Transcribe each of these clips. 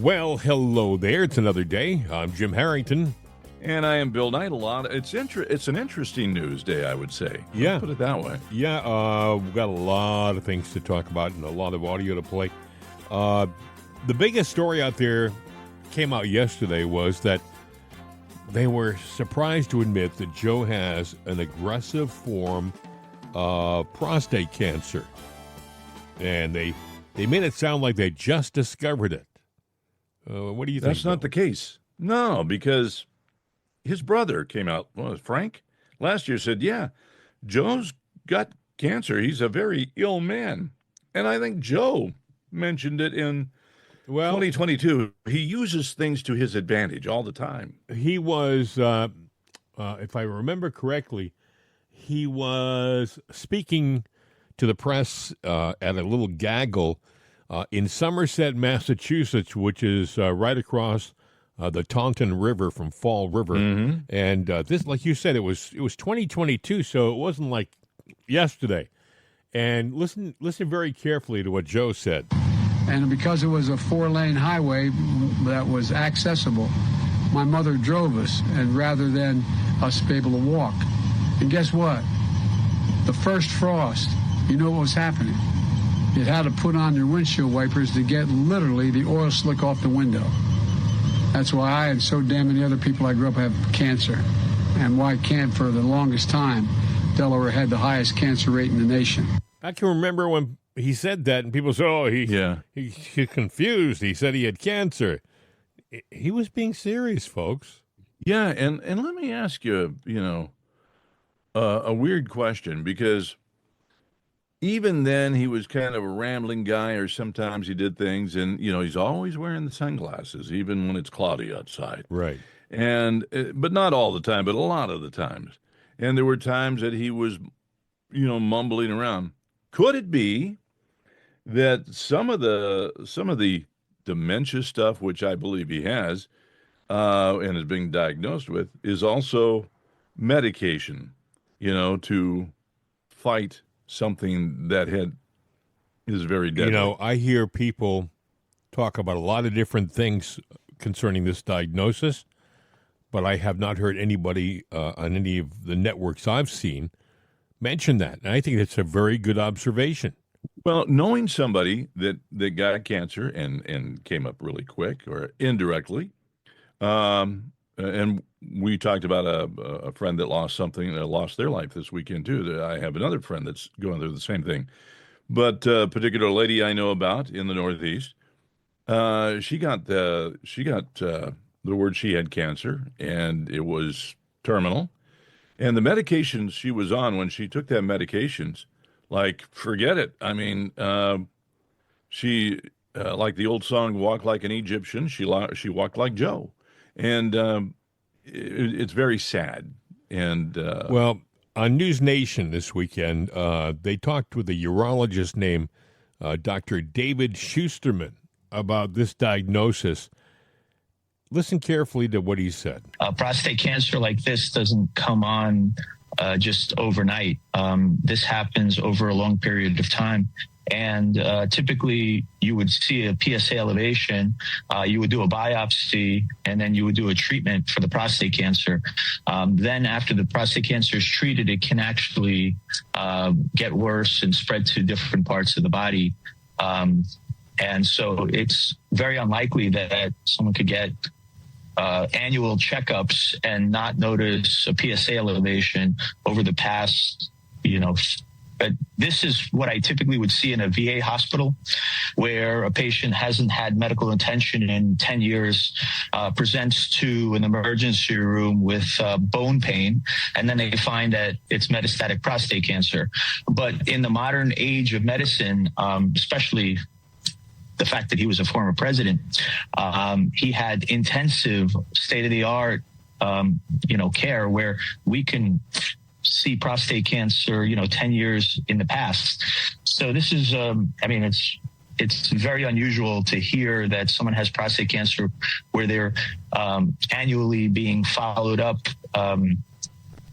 Well, hello there. It's another day. I'm Jim Harrington. And I am Bill Knight. It's an interesting news day, I would say. Yeah. Let's put it that way. Yeah, we've got a lot of things to talk about and a lot of audio to play. The biggest story out there came out yesterday was that they were surprised to admit that Joe has an aggressive form of prostate cancer. And they made it sound like they just discovered it. What do you think? That's not the case. No, because his brother came out, Frank, last year said, yeah, Joe's got cancer. He's a very ill man. And I think Joe mentioned it in 2022. He uses things to his advantage all the time. He was, if I remember correctly, he was speaking to the press at a little gaggle in Somerset, Massachusetts, which is right across the Taunton River from Fall River. Mm-hmm. And this, like you said, it was 2022, so it wasn't like yesterday. And listen very carefully to what Joe said. And because it was a 4-lane highway that was accessible, my mother drove us, and rather than us be able to walk. And guess what? The first frost, you know what was happening? You had to put on your windshield wipers to get literally the oil slick off the window. That's why I and so damn many other people I grew up have cancer. And why can't, for the longest time, Delaware had the highest cancer rate in the nation. I can remember when he said that, and people said, he's confused. He said he had cancer. He was being serious, folks. Yeah, and let me ask you, a weird question, because even then he was kind of a rambling guy, or sometimes he did things, and, he's always wearing the sunglasses, even when it's cloudy outside. Right. And, but not all the time, but a lot of the times. And there were times that he was, mumbling around. Could it be that some of the dementia stuff, which I believe he has, and is being diagnosed with, is also medication, to fight something that is very deadly? I hear people talk about a lot of different things concerning this diagnosis, but I have not heard anybody on any of the networks I've seen mention that. And I think it's a very good observation. Well, knowing somebody that got cancer and came up really quick or indirectly, and we talked about a friend that lost their life this weekend too. I have another friend that's going through the same thing. But a particular lady I know about in the Northeast, she got the word she had cancer, and it was terminal. And the medications she was on, when she took that medications, forget it. I mean, she, like the old song, "Walk Like an Egyptian," she walked like Joe. And it's very sad. And on News Nation this weekend, they talked with a urologist named Dr. David Schusterman about this diagnosis. Listen carefully to what he said. Prostate cancer like this doesn't come on just overnight. This happens over a long period of time. And typically you would see a PSA elevation, you would do a biopsy, and then you would do a treatment for the prostate cancer. Then after the prostate cancer is treated, it can actually get worse and spread to different parts of the body. And so it's very unlikely that someone could get annual checkups and not notice a PSA elevation over the past, But this is what I typically would see in a VA hospital, where a patient hasn't had medical attention in 10 years, presents to an emergency room with bone pain, and then they find that it's metastatic prostate cancer. But in the modern age of medicine, especially the fact that he was a former president, he had intensive state-of-the-art, care where we can see prostate cancer, 10 years in the past. So this is, it's very unusual to hear that someone has prostate cancer where they're annually being followed up.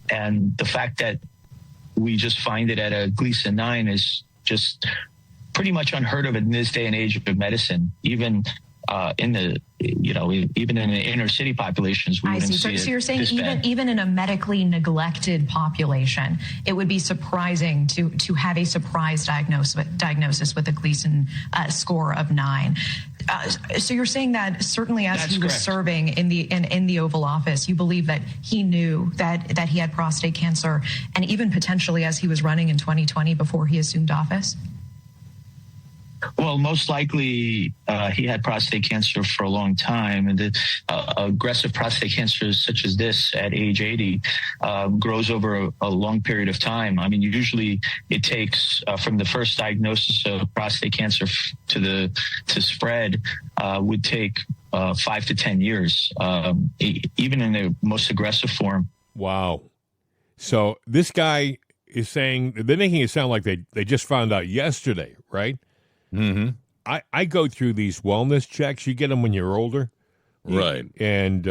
And the fact that we just find it at a Gleason 9 is just pretty much unheard of in this day and age of medicine. Even in the, even in the inner city populations, we I wouldn't see. see So it you're saying this bad. even in a medically neglected population, it would be surprising to have a surprise diagnosis with a Gleason score of 9. So you're saying that certainly as That's he was correct. serving in the Oval Office, you believe that he knew that he had prostate cancer, and even potentially as he was running in 2020 before he assumed office? Well, most likely he had prostate cancer for a long time, and the aggressive prostate cancer such as this at age 80 grows over a long period of time. I mean, usually it takes from the first diagnosis of prostate cancer to spread would take 5 to 10 years, even in the most aggressive form. Wow. So this guy is saying, they're making it sound like they just found out yesterday, right? Mm-hmm. I go through these wellness checks. You get them when you're older. Right. And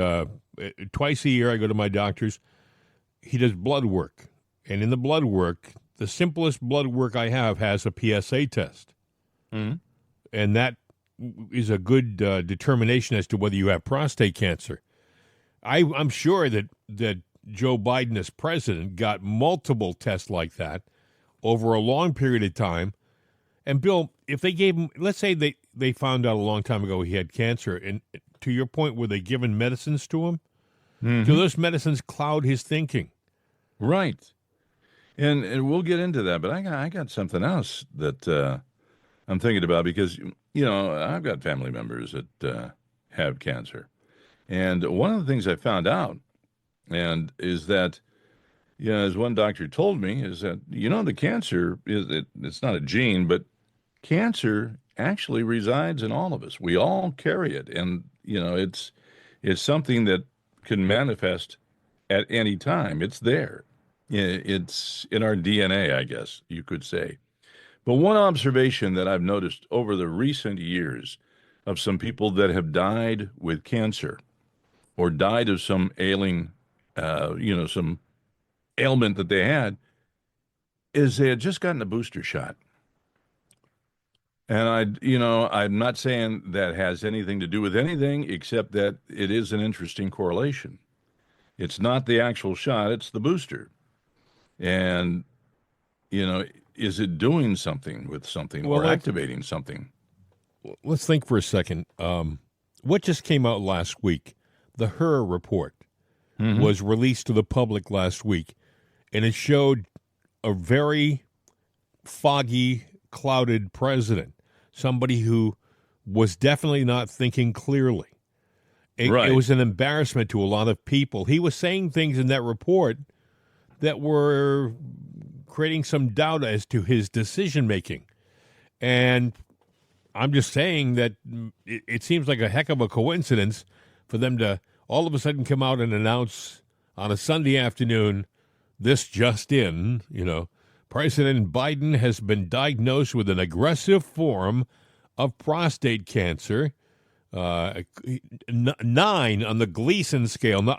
twice a year I go to my doctor's. He does blood work. And in the blood work, the simplest blood work I have has a PSA test. Mm-hmm. And that is a good determination as to whether you have prostate cancer. I'm sure that Joe Biden as president got multiple tests like that over a long period of time. And Bill, if they gave him, let's say they found out a long time ago he had cancer, and to your point, were they giving medicines to him? Mm-hmm. Do those medicines cloud his thinking? Right. And we'll get into that, but I got something else that I'm thinking about because, I've got family members that have cancer. And one of the things I found out is that, as one doctor told me, is that, the cancer, it's not a gene, but cancer actually resides in all of us. We all carry it. And, it's something that can manifest at any time. It's there. It's in our DNA, I guess you could say. But one observation that I've noticed over the recent years of some people that have died with cancer or died of some some ailment that they had, is they had just gotten a booster shot. And I'm not saying that has anything to do with anything, except that it is an interesting correlation. It's not the actual shot, it's the booster. And, is it doing something with something or activating something? Let's think for a second. What just came out last week? The HER report was released to the public last week, and it showed a very foggy, clouded president, somebody who was definitely not thinking clearly. It was an embarrassment to a lot of people. He was saying things in that report that were creating some doubt as to his decision-making. And I'm just saying that it seems like a heck of a coincidence for them to all of a sudden come out and announce on a Sunday afternoon, this just in, President Biden has been diagnosed with an aggressive form of prostate cancer, 9 on the Gleason scale. Now,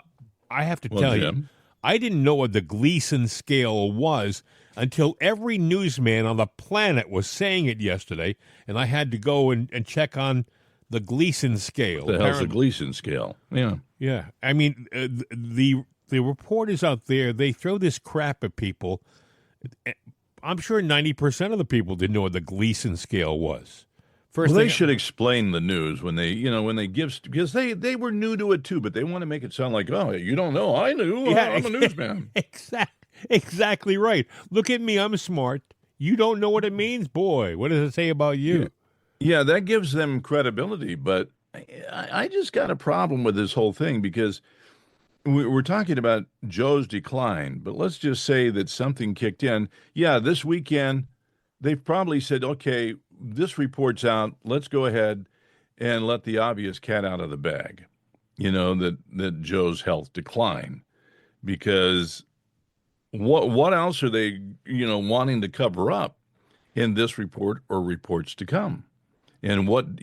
I have to tell you, I didn't know what the Gleason scale was until every newsman on the planet was saying it yesterday, and I had to go and check on the Gleason scale. The hell's the Gleason scale? Yeah. Yeah. I mean, the reporters out there, they throw this crap at people. I'm sure 90% of the people didn't know what the Gleason scale was. They should explain the news when they give, because they were new to it too, but they want to make it sound like, oh, you don't know, I knew, I'm a newsman. Exactly right. Look at me, I'm smart. You don't know what it means? Boy, what does it say about you? Yeah, that gives them credibility, but I just got a problem with this whole thing because we're talking about Joe's decline, but let's just say that something kicked in. Yeah, this weekend, they've probably said, okay, this report's out. Let's go ahead and let the obvious cat out of the bag, that Joe's health declined. Because what else are they, wanting to cover up in this report or reports to come? And what,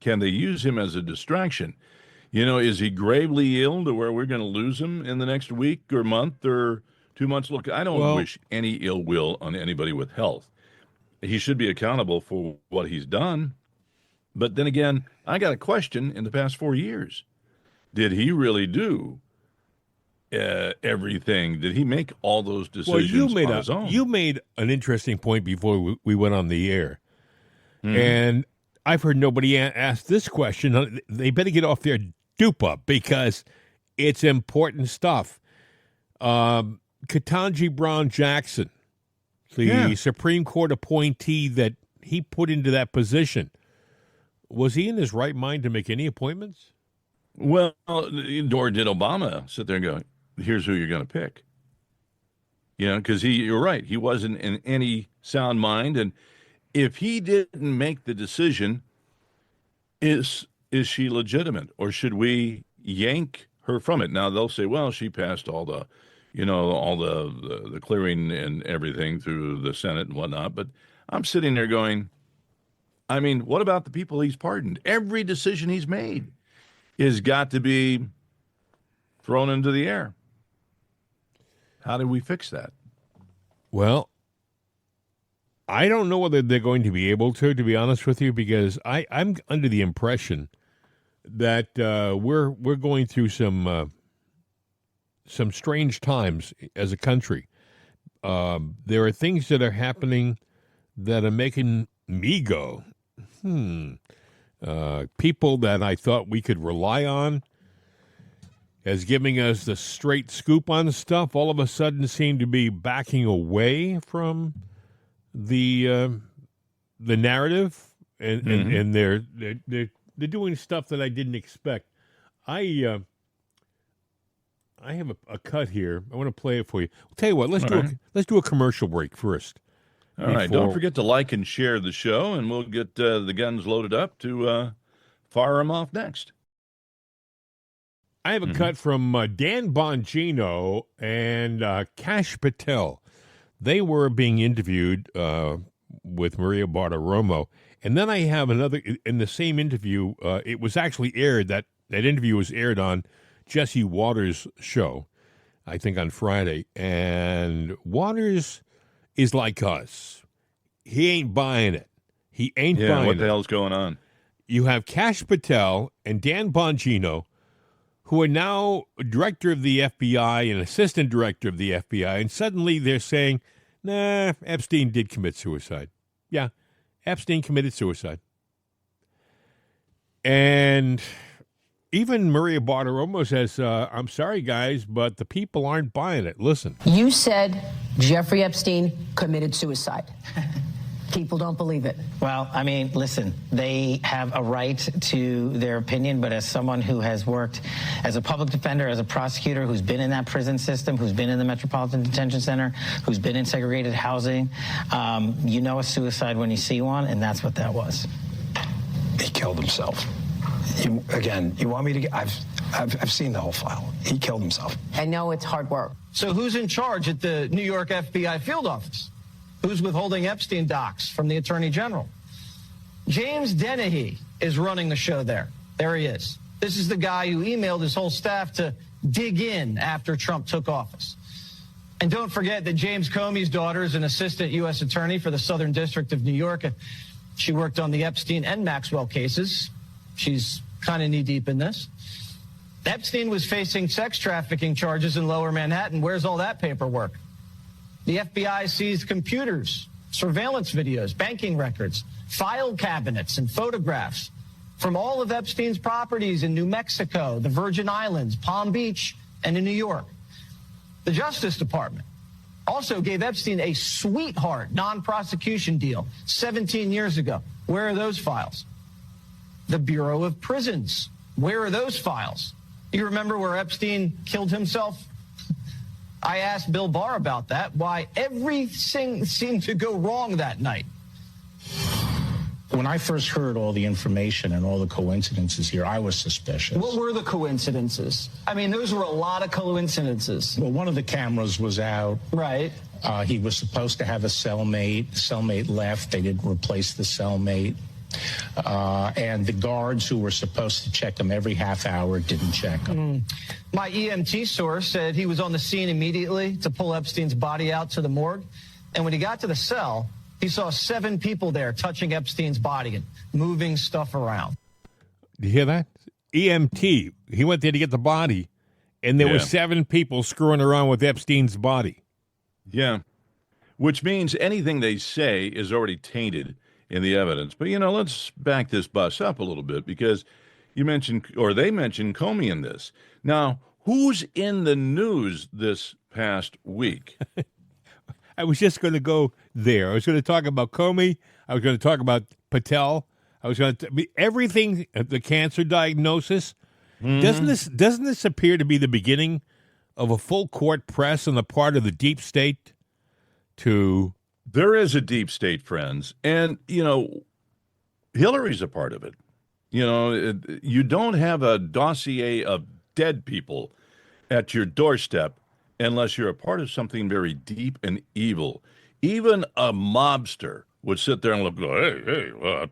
can they use him as a distraction? Is he gravely ill to where we're going to lose him in the next week or month or 2 months? Look, I don't wish any ill will on anybody with health. He should be accountable for what he's done. But then again, I got a question in the past 4 years. Did he really do everything? Did he make all those decisions on his own? You made an interesting point before we went on the air. And I've heard nobody ask this question. They better get off their dupa because it's important stuff. Ketanji Brown Jackson, the Supreme Court appointee that he put into that position, was he in his right mind to make any appointments? Well, nor did Obama sit there and go, here's who you're going to pick. Because you're right. He wasn't in any sound mind. And if he didn't make the decision, is she legitimate, or should we yank her from it? Now they'll say, well, she passed all the, all the clearing and everything through the Senate and whatnot. But I'm sitting there going, I mean, what about the people he's pardoned? Every decision he's made has got to be thrown into the air. How do we fix that? Well, I don't know whether they're going to be able to be honest with you, because I'm under the impression that we're going through some strange times as a country. There are things that are happening that are making me go, people that I thought we could rely on as giving us the straight scoop on stuff all of a sudden seem to be backing away from the narrative, and they're doing stuff that I didn't expect. I have a cut here. I want to play it for you. I'll tell you what. Let's do a commercial break first. All right. Don't forget to like and share the show, and we'll get the guns loaded up to fire them off next. I have a cut from Dan Bongino and Kash Patel. They were being interviewed with Maria Bartiromo. And then I have another, in the same interview, it was actually aired, that interview was aired on Jesse Waters' show, I think on Friday. And Waters is like us. He ain't buying it. He ain't buying it. What the hell's going on? You have Kash Patel and Dan Bongino, who are now director of the FBI and assistant director of the FBI, and suddenly they're saying, nah, Epstein did commit suicide. Yeah, Epstein committed suicide. And even Maria Bartiromo says, I'm sorry, guys, but the people aren't buying it. Listen. You said Jeffrey Epstein committed suicide. People don't believe it. Well, I mean, listen, they have a right to their opinion, but as someone who has worked as a public defender, as a prosecutor, who's been in that prison system, who's been in the Metropolitan Detention Center, who's been in segregated housing, you know a suicide when you see one, and that's what that was. He killed himself. You want me to? I've seen the whole file. He killed himself. I know it's hard work. So who's in charge at the New York FBI field office? Who's withholding Epstein docs from the Attorney General? James Dennehy is running the show there. There he is. This is the guy who emailed his whole staff to dig in after Trump took office. And don't forget that James Comey's daughter is an assistant U.S. attorney for the Southern District of New York. She worked on the Epstein and Maxwell cases. She's kind of knee-deep in this. Epstein was facing sex trafficking charges in Lower Manhattan. Where's all that paperwork? The FBI seized computers, surveillance videos, banking records, file cabinets, and photographs from all of Epstein's properties in New Mexico, the Virgin Islands, Palm Beach, and in New York. The Justice Department also gave Epstein a sweetheart non-prosecution deal 17 years ago. Where are those files? The Bureau of Prisons. Where are those files? You remember where Epstein killed himself? I asked Bill Barr about that, why everything seemed to go wrong that night. When I first heard all the information and all the coincidences here, I was suspicious. What were the coincidences? I mean, those were a lot of coincidences. Well, one of the cameras was out. Right. He was supposed to have a cellmate. The cellmate left. They didn't replace the cellmate. And the guards who were supposed to check him every half hour didn't check him. My EMT source said he was on the scene immediately to pull Epstein's body out to the morgue. And when he got to the cell, He saw 7 people there touching Epstein's body and moving stuff around. Do you hear that? EMT. He went there to get the body, and there were 7 people screwing around with Epstein's body. Yeah. Which means anything they say is already tainted in the evidence. But, let's back this bus up a little bit because they mentioned Comey in this. Now, who's in the news this past week? I was just going to go there. I was going to talk about Comey. I was going to talk about Patel. I was going to everything, the cancer diagnosis. Mm-hmm. Doesn't this appear to be the beginning of a full court press on the part of the deep state to... There is a deep state, friends. And, Hillary's a part of it. You don't have a dossier of dead people at your doorstep unless you're a part of something very deep and evil. Even a mobster would sit there and look, hey, well,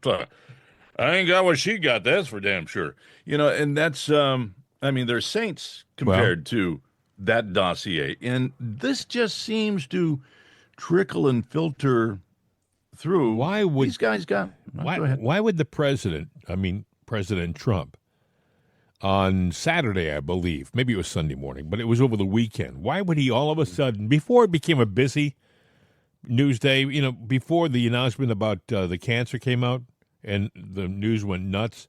I ain't got what she got, that's for damn sure. And that's, they're saints compared to that dossier. And this just seems to trickle and filter through. Why would these guys go ahead. Why would the president, President Trump, on Saturday, I believe, maybe it was Sunday morning, but it was over the weekend, why would he all of a sudden, before it became a busy news day, before the announcement about the cancer came out and the news went nuts,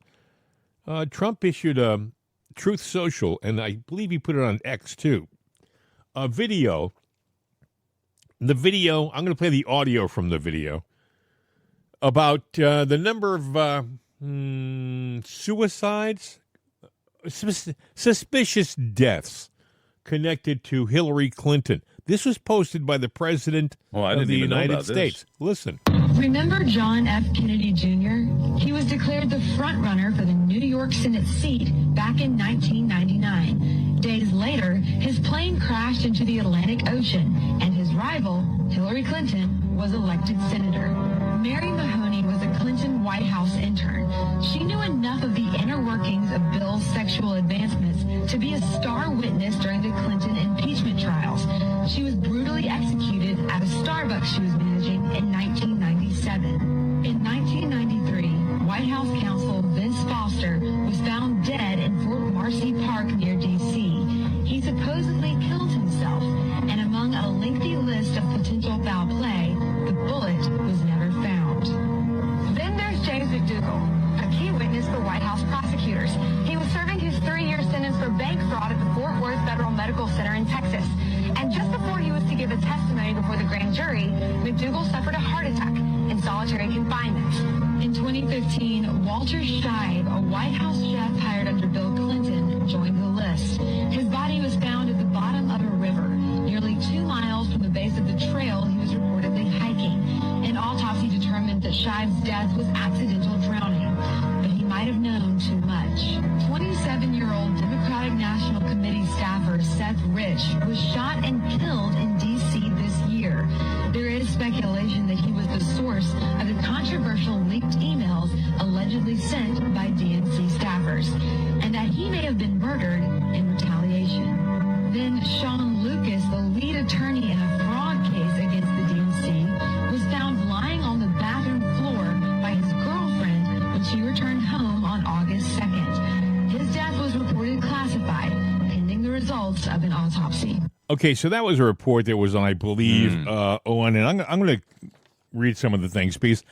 Trump issued a Truth Social, and I believe he put it on X too, a video. The video, I'm going to play the audio from the video, about the number of suicides, suspicious deaths connected to Hillary Clinton. This was posted by the President of the United States. Listen. Remember John F. Kennedy Jr.? He was declared the front runner for the New York Senate seat back in 1999. Days later, his plane crashed into the Atlantic Ocean, and his rival, Hillary Clinton, was elected senator. Mary Mahoney was a Clinton White House intern. She knew enough of the inner workings of Bill's sexual advancements to be a star witness during the Clinton impeachment trials. She was brutally executed at a Starbucks she was managing in 1997. In 1993, White House counsel Vince Foster was found dead in Fort Marcy Park near D.C. He supposedly killed himself, and among a lengthy list of potential foul play, the bullet was never found. Then there's James McDougal, a key witness for White House prosecutors. He was serving his 3-year sentence for bank fraud at the Fort Worth Federal Medical Center in Texas. And just before he was to give a testimony before the grand jury, McDougal suffered a heart attack in solitary confinement. In 2015, Walter Scheib, a White House chef hired under Bill Clinton, joined the list. His body was found at the bottom of a river, nearly 2 miles from the base of the trail he was reportedly hiking. An autopsy determined that Scheib's death was accidental drowning, but he might have known too much. 27-year-old Democratic National Committee staffer Seth Rich was shot and killed in D.C. this year. There is speculation that he was the source of the controversial leaked emails allegedly sent by DNC staffers, and that he may have been murdered in retaliation. Then Sean Lucas, the lead attorney in a fraud case against the DNC, was found lying on the bathroom floor by his girlfriend when she returned home on August 2nd. His death was reported classified, pending the results of an autopsy. Okay, so that was a report that was on, I believe, on, and I'm going to read some of the things because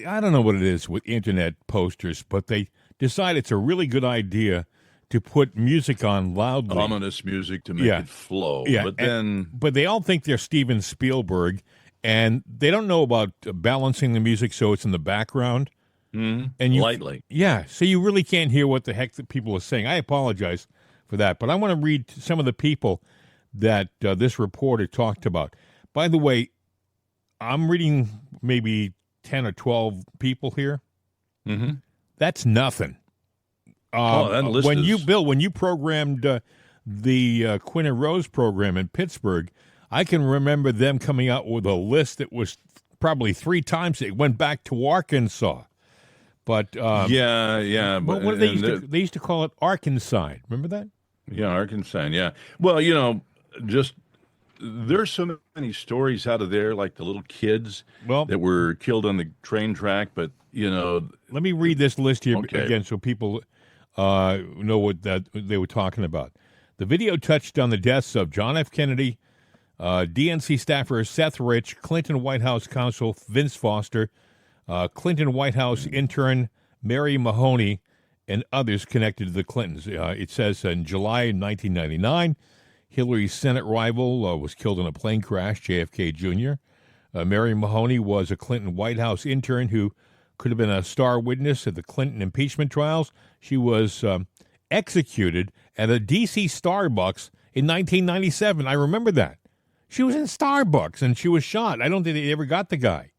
I don't know what it is with internet posters, but they decide it's a really good idea to put music on loudly. Ominous music to make it flow. Yeah, but they all think they're Steven Spielberg, and they don't know about balancing the music so it's in the background. And lightly. Yeah, so you really can't hear what the heck the people are saying. I apologize for that, but I want to read some of the people that this reporter talked about. By the way, I'm reading maybe 10 or 12 people here. Mm-hmm. That's nothing. That list when is... when you programmed the Quinn and Rose program in Pittsburgh, I can remember them coming out with a list that was probably 3 times. It went back to Arkansas. But yeah. But what they used to call it Arkansas. Remember that? Yeah, Arkansas. Yeah. Well, just there's so many stories out of there, like the little kids that were killed on the train track. But, let me read this list here Okay. again so people know what they were talking about. The video touched on the deaths of John F. Kennedy, DNC staffer Seth Rich, Clinton White House counsel Vince Foster, Clinton White House intern Mary Mahoney, and others connected to the Clintons. It says in July 1999, Hillary's Senate rival was killed in a plane crash, JFK Jr. Mary Mahoney was a Clinton White House intern who could have been a star witness at the Clinton impeachment trials. She was executed at a D.C. Starbucks in 1997. I remember that. She was in Starbucks, and she was shot. I don't think they ever got the guy.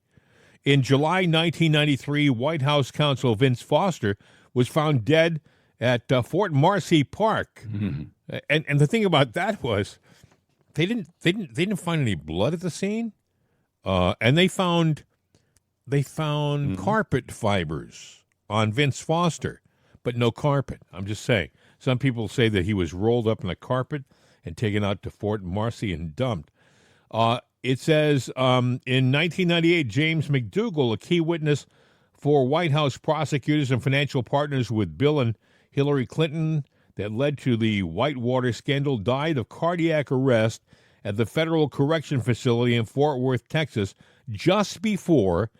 In July 1993, White House counsel Vince Foster was found dead at Fort Marcy Park. Mm-hmm. And the thing about that was they didn't find any blood at the scene, and they found carpet fibers on Vince Foster, but no carpet. I'm just saying. Some people say that he was rolled up in a carpet and taken out to Fort Marcy and dumped. It says in 1998, James McDougal, a key witness for White House prosecutors and financial partners with Bill and Hillary Clinton that led to the Whitewater scandal, died of cardiac arrest at the Federal Correction Facility in Fort Worth, Texas, just before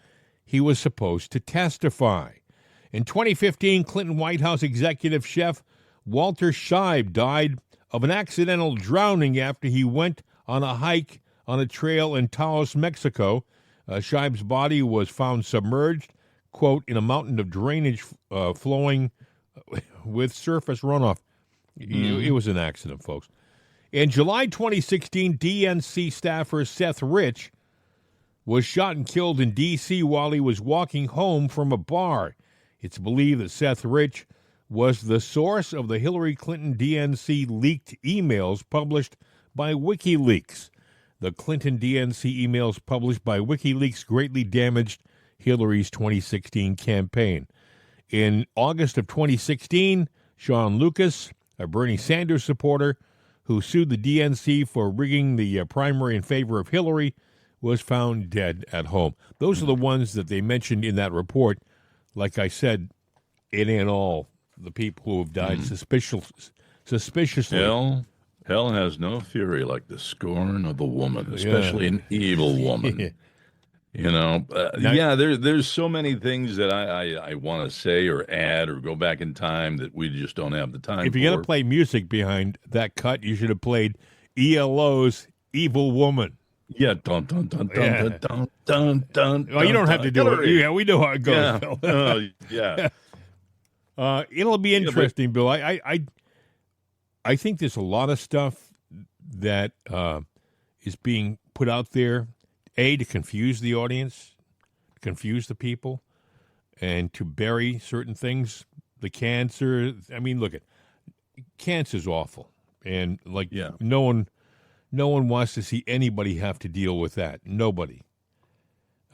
he was supposed to testify. In 2015, Clinton White House executive chef Walter Scheib died of an accidental drowning after he went on a hike on a trail in Taos, Mexico. Scheib's body was found submerged, quote, in a mountain of drainage flowing with surface runoff. It was an accident, folks. In July 2016, DNC staffer Seth Rich was shot and killed in D.C. while he was walking home from a bar. It's believed that Seth Rich was the source of the Hillary Clinton DNC leaked emails published by WikiLeaks. The Clinton DNC emails published by WikiLeaks greatly damaged Hillary's 2016 campaign. In August of 2016, Sean Lucas, a Bernie Sanders supporter who sued the DNC for rigging the primary in favor of Hillary, was found dead at home. Those are the ones that they mentioned in that report. Like I said, it ain't all the people who have died suspiciously. Hell has no fury like the scorn of a woman, especially an evil woman. There's so many things that I want to say or add or go back in time that we just don't have the time If you're going to play music behind that cut, you should have played ELO's Evil Woman. Yeah, dun dun dun dun dun dun dun. Well, you don't have to do it. Yeah, we know how it goes, Yeah. Bill. Yeah. It'll be interesting, Bill. I think there's a lot of stuff that is being put out there, to confuse the audience, to confuse the people, and to bury certain things. The cancer. I mean, look, cancer's awful, and no one wants to see anybody have to deal with that. Nobody.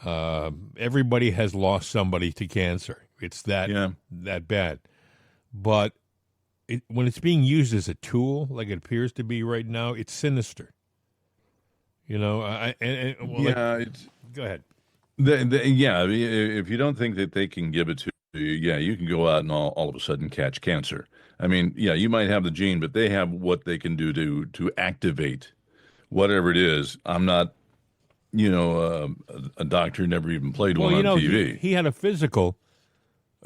Everybody has lost somebody to cancer. It's that bad. But when it's being used as a tool, like it appears to be right now, it's sinister. Go ahead. If you don't think that they can give it to you, you can go out and all of a sudden catch cancer. I mean, you might have the gene, but they have what they can do to activate whatever it is. I'm not, a doctor, never even played one on TV. He had a physical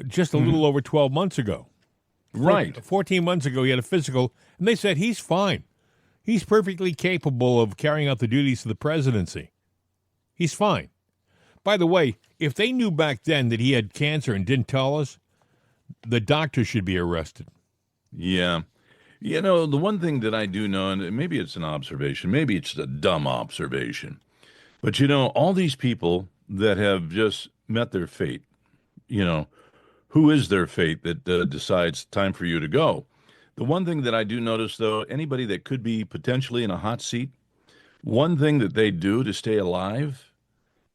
just a little over 12 months ago. Right. 14 months ago, he had a physical, and they said he's fine. He's perfectly capable of carrying out the duties of the presidency. He's fine. By the way, if they knew back then that he had cancer and didn't tell us, the doctor should be arrested. Yeah. The one thing that I do know, and maybe it's an observation, maybe it's a dumb observation, but all these people that have just met their fate, who is their fate that decides time for you to go? The one thing that I do notice, though, anybody that could be potentially in a hot seat, one thing that they do to stay alive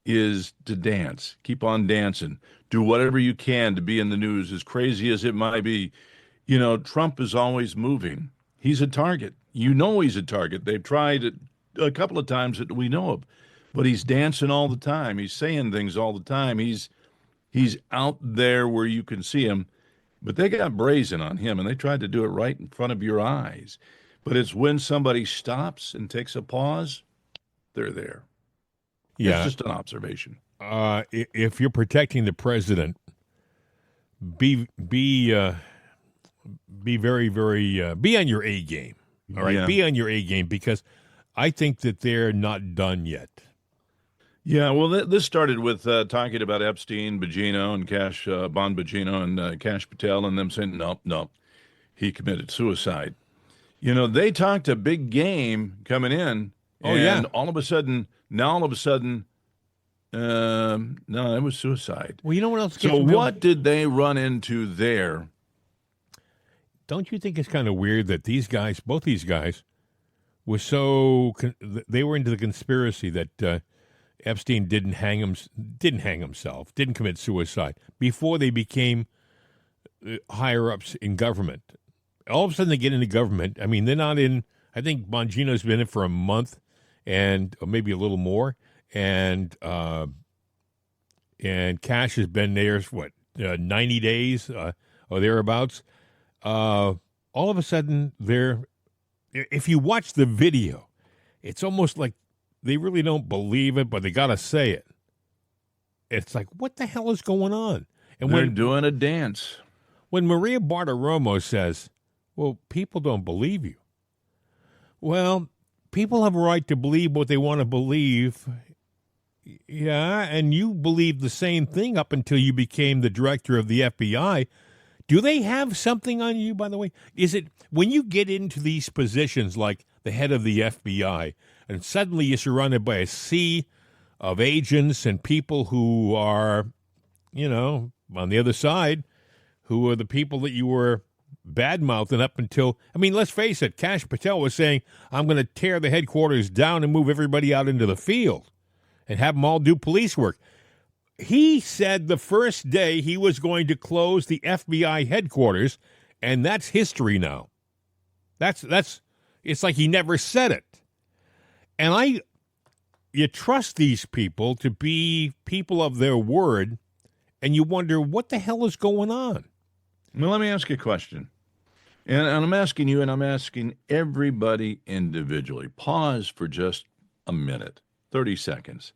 is to dance. Keep on dancing. Do whatever you can to be in the news, as crazy as it might be. Trump is always moving. He's a target. He's a target. They've tried a couple of times that we know of, but he's dancing all the time. He's saying things all the time. He's out there where you can see him, but they got brazen on him, and they tried to do it right in front of your eyes. But it's when somebody stops and takes a pause, they're there. Yeah. It's just an observation. If you're protecting the president, be very, very be on your A game. All right, be on your A game, because I think that they're not done yet. Yeah, well, this started with talking about Epstein, Bogino, and Bon Bogino and Cash Patel, and them saying, no, he committed suicide. You know, they talked a big game coming in, and all of a sudden, no, it was suicide. Well, you know what else? So what did they run into there? Don't you think it's kind of weird that both these guys, were they were into the conspiracy that Epstein didn't hang himself, didn't commit suicide before they became higher ups in government. All of a sudden, they get into government. I mean, they're not in. I think Bongino's been in for a month, or maybe a little more, and Cash has been there 90 days or thereabouts. All of a sudden, if you watch the video, it's almost like they really don't believe it, but they got to say it. It's like, what the hell is going on? And they're doing a dance. When Maria Bartiromo says, well, people don't believe you. Well, people have a right to believe what they want to believe. Yeah, and you believed the same thing up until you became the director of the FBI. Do they have something on you, by the way? Is it when you get into these positions like the head of the FBI, and suddenly you're surrounded by a sea of agents and people who are, on the other side, who are the people that you were bad-mouthing up until, let's face it, Cash Patel was saying, I'm going to tear the headquarters down and move everybody out into the field and have them all do police work. He said the first day he was going to close the FBI headquarters, and that's history now. It's like he never said it. And you trust these people to be people of their word, and you wonder what the hell is going on. Well, let me ask you a question. And I'm asking you, and I'm asking everybody individually. Pause for just a minute, 30 seconds,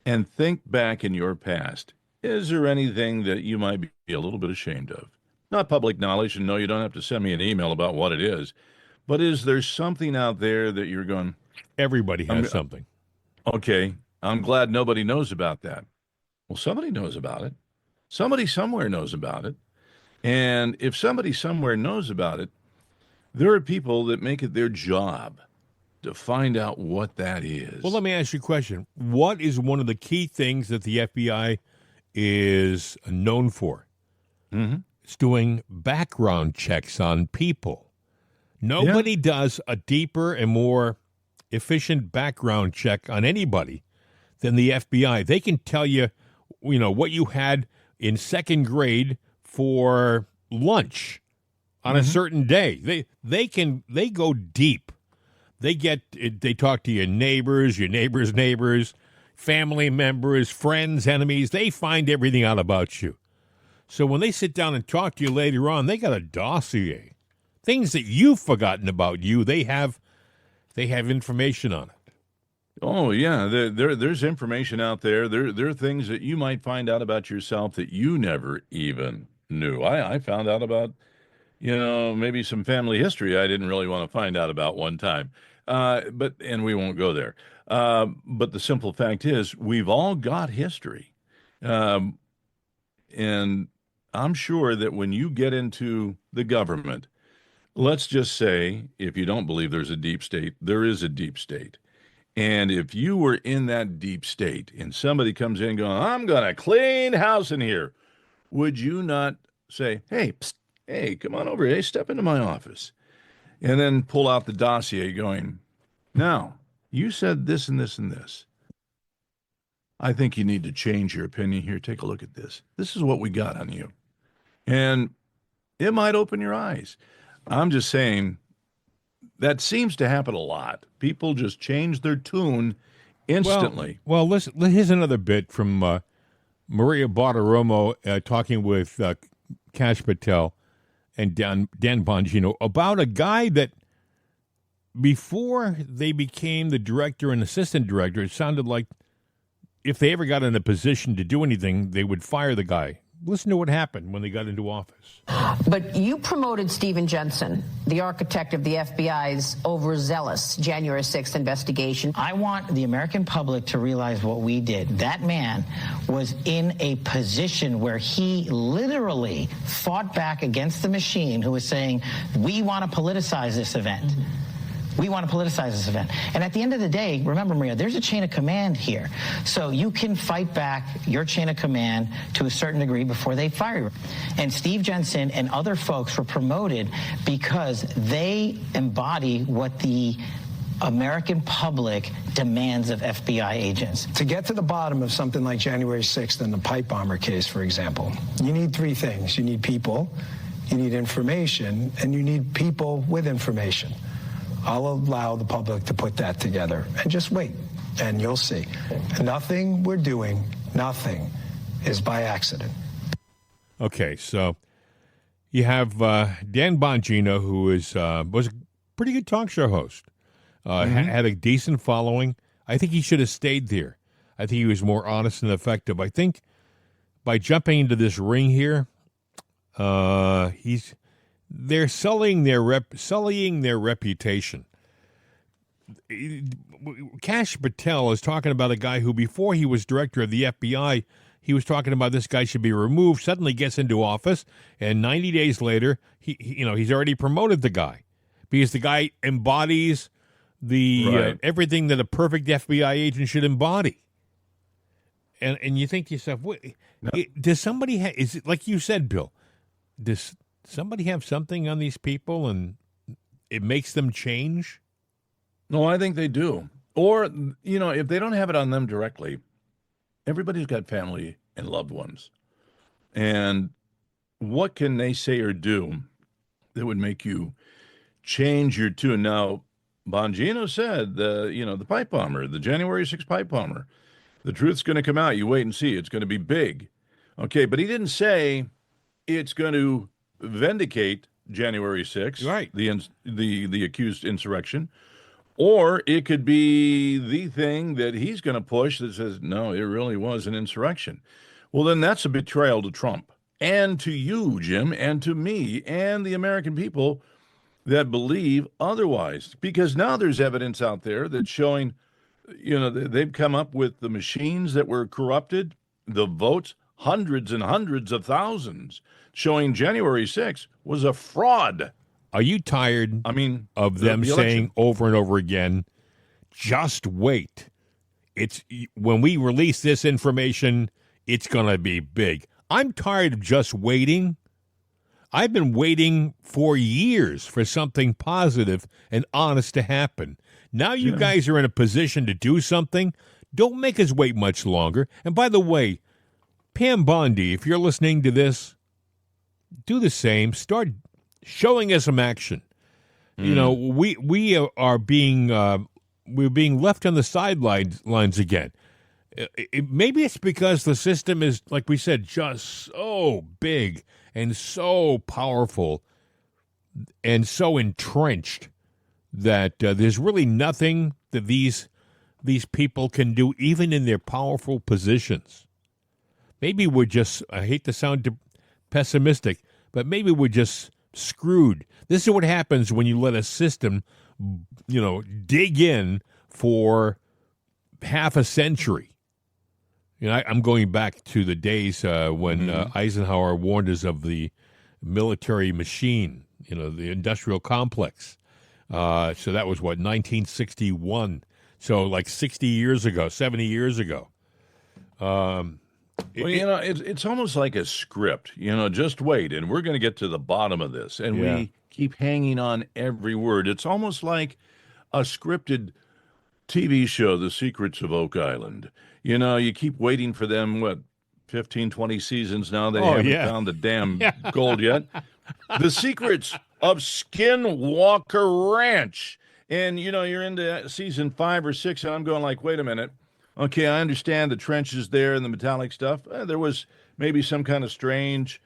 and think back in your past. Is there anything that you might be a little bit ashamed of? Not public knowledge, and no, you don't have to send me an email about what it is. But is there something out there that you're going... Everybody has something. Okay, I'm glad nobody knows about that. Well, somebody knows about it. Somebody somewhere knows about it. And if somebody somewhere knows about it, there are people that make it their job to find out what that is. Well, let me ask you a question. What is one of the key things that the FBI is known for? Mm-hmm. It's doing background checks on people. Nobody does a deeper and more efficient background check on anybody than the FBI. They can tell you, what you had in second grade for lunch on a certain day. They go deep. They talk to your neighbors' neighbors, family members, friends, enemies. They find everything out about you. So when they sit down and talk to you later on, they got a dossier. Things that you've forgotten about you, they have information on it. Oh, yeah. There's information out there. There are things that you might find out about yourself that you never even knew. I found out about, maybe some family history I didn't really want to find out about one time. And we won't go there. But the simple fact is we've all got history. And I'm sure that when you get into the government, let's just say, if you don't believe there's a deep state, there is a deep state. And if you were in that deep state and somebody comes in going, I'm going to clean house in here, would you not say, hey, come on over, hey, step into my office, and then pull out the dossier going, now, you said this and this and this. I think you need to change your opinion here. Take a look at this. This is what we got on you. And it might open your eyes. I'm just saying that seems to happen a lot. People just change their tune instantly. Well, listen, here's another bit from Maria Bartiromo talking with Kash Patel and Dan Bongino about a guy that before they became the director and assistant director, it sounded like if they ever got in a position to do anything, they would fire the guy. Listen to what happened when they got into office. But you promoted Stephen Jensen, the architect of the FBI's overzealous January 6th investigation. I want the American public to realize what we did. That man was in a position where he literally fought back against the machine who was saying, we want to politicize this event. We want to politicize this event. And at the end of the day, remember, Maria, there's a chain of command here. So you can fight back your chain of command to a certain degree before they fire you. And Steve Jensen and other folks were promoted because they embody what the American public demands of FBI agents. To get to the bottom of something like January 6th and the pipe bomber case, for example, you need three things. You need people, you need information, and you need people with information. I'll allow the public to put that together and just wait, and you'll see. Nothing we're doing, nothing is by accident. Okay, so you have Dan Bongino, who was a pretty good talk show host, had a decent following. I think he should have stayed there. I think he was more honest and effective. I think by jumping into this ring here, they're sullying their reputation. Kash Patel is talking about a guy who, before he was director of the FBI, he was talking about this guy should be removed. Suddenly gets into office, and 90 days later, he's already promoted the guy because the guy embodies the everything that a perfect FBI agent should embody. And you think to yourself, does somebody is it like you said, Bill? Does somebody have something on these people and it makes them change? No, I think they do. Or, if they don't have it on them directly, everybody's got family and loved ones. And what can they say or do that would make you change your tune? Now, Bongino said, the pipe bomber, the January 6th pipe bomber, the truth's going to come out. You wait and see. It's going to be big. Okay, but he didn't say it's going to vindicate January 6th, right? The accused insurrection, or it could be the thing that he's going to push that says, no, it really was an insurrection. Well, then that's a betrayal to Trump and to you, Jim, and to me and the American people that believe otherwise, because now there's evidence out there that's showing, they've come up with the machines that were corrupted, the votes, hundreds and hundreds of thousands, showing January 6th was a fraud. Are you tired of them saying over and over again, just wait? It's when we release this information, it's going to be big. I'm tired of just waiting. I've been waiting for years for something positive and honest to happen. Now you guys are in a position to do something. Don't make us wait much longer. And by the way, Pam Bondi, if you're listening to this, do the same. Start showing us some action. We are being we're being left on the sidelines again. Maybe it's because the system is, like we said, just so big and so powerful and so entrenched that there's really nothing that these people can do, even in their powerful positions. Maybe we're just, I hate to sound pessimistic, but maybe we're just screwed. This is what happens when you let a system, dig in for half a century. I'm going back to the days when Eisenhower warned us of the military machine, the industrial complex. So that was, 1961. So like 60 years ago, 70 years ago. It's almost like a script, just wait, and we're going to get to the bottom of this. And we keep hanging on every word. It's almost like a scripted TV show, The Secrets of Oak Island. You keep waiting for them, 15, 20 seasons now. They haven't found the damn gold yet. The secrets of Skinwalker Ranch. And, you're into season 5 or 6, and I'm going like, wait a minute. Okay, I understand the trenches there and the metallic stuff. There was maybe some kind of strange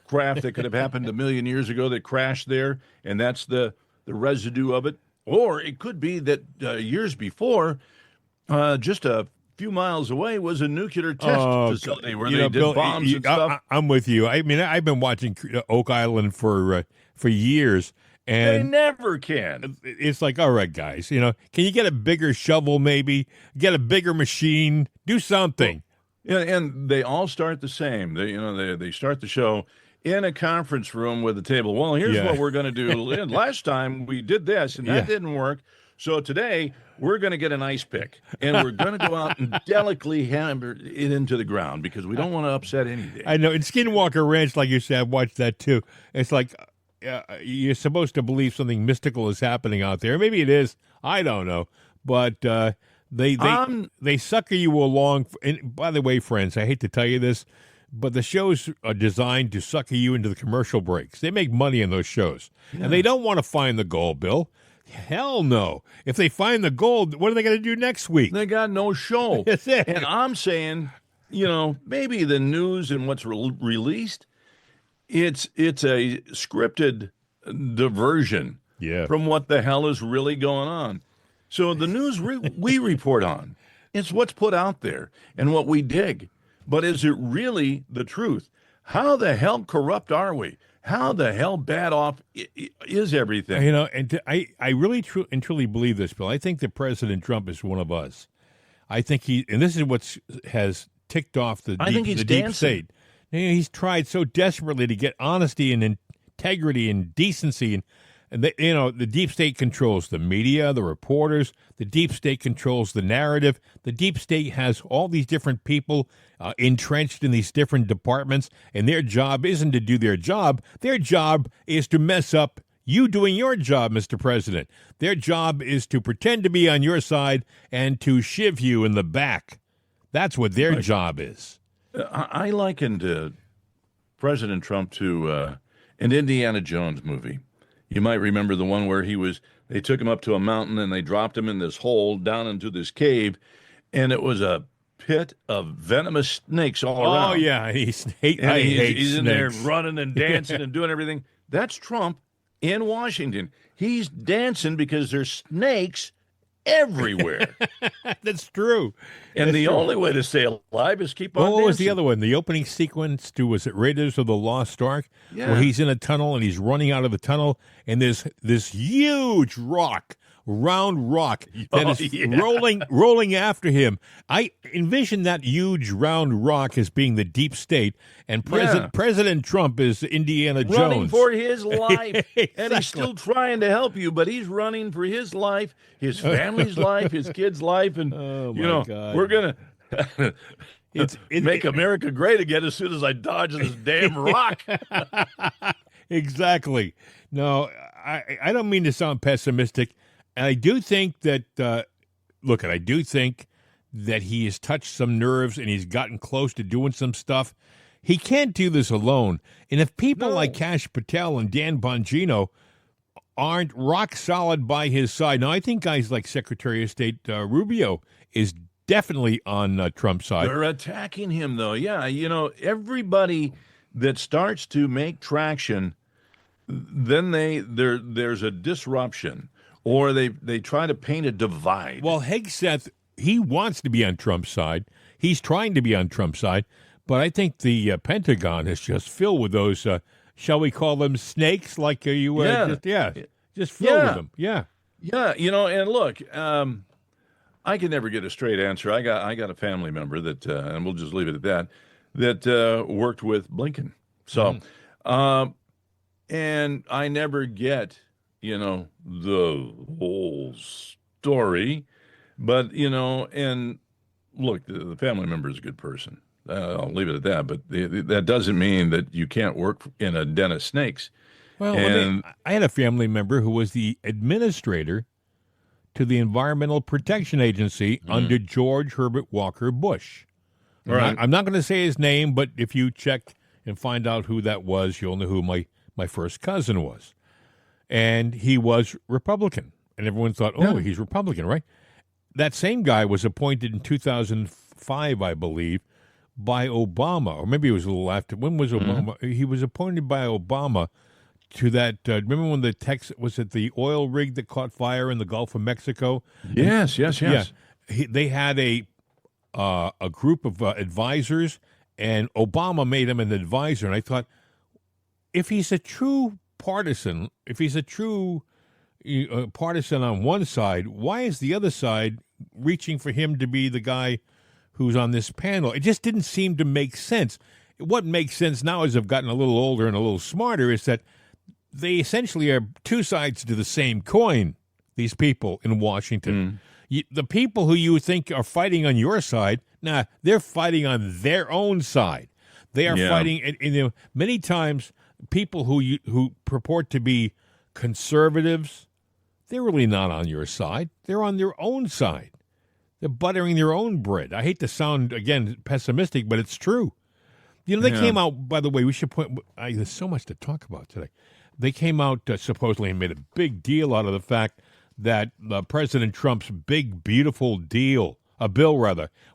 craft that could have happened a million years ago that crashed there, and that's the residue of it. Or it could be that years before, just a few miles away was a nuclear test facility where they did Bill, bombs and stuff. I'm with you. I mean, I've been watching Oak Island for years. And they never can. It's like, all right, guys, can you get a bigger shovel maybe? Get a bigger machine? Do something. Yeah, and they all start the same. They start the show in a conference room with a table. Well, here's what we're going to do. Last time we did this, and that didn't work. So today we're going to get an ice pick, and we're going to go out and delicately hammer it into the ground because we don't want to upset anything. I know. In Skinwalker Ranch, like you said, I watched that too. It's like you're supposed to believe something mystical is happening out there. Maybe it is. I don't know. But they sucker you along. And by the way, friends, I hate to tell you this, but the shows are designed to sucker you into the commercial breaks. They make money in those shows. And they don't want to find the gold, Bill. Hell no. If they find the gold, what are they going to do next week? They got no show. That's it. And I'm saying, maybe the news and what's released, it's a scripted diversion from what the hell is really going on. So the news we report on, it's what's put out there and what we dig. But is it really the truth? How the hell corrupt are we? How the hell bad off is everything? And I really truly believe this, Bill. I think that President Trump is one of us. I think and this is what has ticked off the deep state. He's tried so desperately to get honesty and integrity and decency, and the deep state controls the media, the reporters. The deep state controls the narrative. The deep state has all these different people entrenched in these different departments, and their job isn't to do their job. Their job is to mess up you doing your job, Mr. President. Their job is to pretend to be on your side and to shiv you in the back. That's what their job is. I likened President Trump to an Indiana Jones movie. You might remember the one where they took him up to a mountain and they dropped him in this hole down into this cave, and it was a pit of venomous snakes all around. Oh, yeah. He's in there running and dancing and doing everything. That's Trump in Washington. He's dancing because there's snakes everywhere. That's true. And the only way to stay alive is keep on dancing. What was the other one? The opening sequence was it Raiders of the Lost Ark? Yeah. Where he's in a tunnel and he's running out of the tunnel, and there's this huge round rock that is rolling after him. I envision that huge round rock as being the deep state, and President Trump is Indiana Jones. Running for his life. Exactly. And he's still trying to help you, but he's running for his life, his family's life, his kids' life, and God. we're going to make America great again as soon as I dodge this damn rock. Exactly. No, I don't mean to sound pessimistic. And I do think that, I do think that he has touched some nerves and he's gotten close to doing some stuff. He can't do this alone. And if people like Kash Patel and Dan Bongino aren't rock solid by his side, now I think guys like Secretary of State Rubio is definitely on Trump's side. They're attacking him, though. Yeah, everybody that starts to make traction, then there's a disruption. Or they try to paint a divide. Well, Hegseth, he wants to be on Trump's side. He's trying to be on Trump's side. But I think the Pentagon is just filled with those, shall we call them snakes? Like you were? Just filled with them. Yeah. Yeah, and look, I can never get a straight answer. I got a family member that, and we'll just leave it at that worked with Blinken. So, and I never get the whole story, but, and look, the family member is a good person. I'll leave it at that, but that doesn't mean that you can't work in a den of snakes. Well, I had a family member who was the administrator to the Environmental Protection Agency under George Herbert Walker Bush. Right. I'm not going to say his name, but if you check and find out who that was, you'll know who my first cousin was. and he was Republican. And everyone thought, oh, he's Republican, right? That same guy was appointed in 2005, I believe, by Obama, or maybe it was a little after. When was Obama? He was appointed by Obama to that. Remember when was it the oil rig that caught fire in the Gulf of Mexico? Yes. Yeah, they had a group of advisors, and Obama made him an advisor. And I thought, if he's a true partisan, if he's a true partisan on one side, why is the other side reaching for him to be the guy who's on this panel? It just didn't seem to make sense. What makes sense now, as I've gotten a little older and a little smarter, is that they essentially are two sides to the same coin, these people in Washington. The people who you think are fighting on your side, they're fighting on their own side. They are fighting, and many times people who purport to be conservatives, they're really not on your side. They're on their own side. They're buttering their own bread. I hate to sound, again, pessimistic, but it's true. They came out, by the way, we should point, there's so much to talk about today. They came out supposedly and made a big deal out of the fact that President Trump's big, beautiful bill,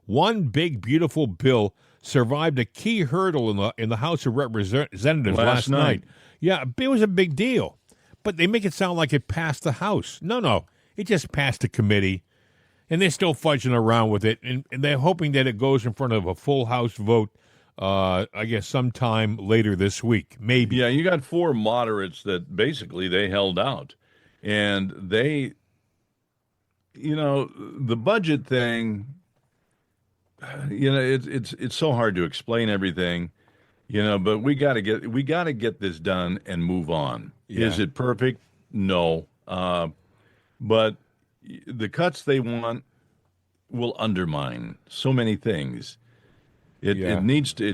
one big, beautiful bill survived a key hurdle in the House of Representatives last night. Yeah, it was a big deal. But they make it sound like it passed the House. No, it just passed the committee, and they're still fudging around with it, and they're hoping that it goes in front of a full House vote, I guess sometime later this week, maybe. Yeah, you got 4 moderates that basically they held out, and they, the budget thing, it's so hard to explain everything. But we got to get this done and move on. Yeah. Is it perfect? No. But the cuts they want will undermine so many things. It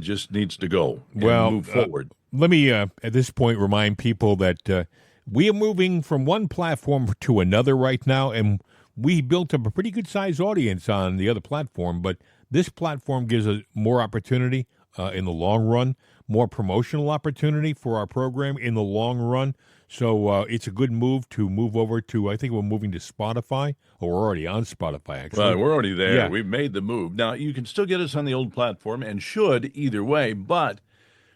just needs to go and move forward. Let me at this point remind people that we are moving from one platform to another right now, and we built up a pretty good sized audience on the other platform, but this platform gives us more opportunity in the long run, more promotional opportunity for our program in the long run. So it's a good move to move over to, I think we're moving to Spotify, or we're already on Spotify, actually. Well, we're already there. Yeah. We've made the move. Now, you can still get us on the old platform, and should either way, but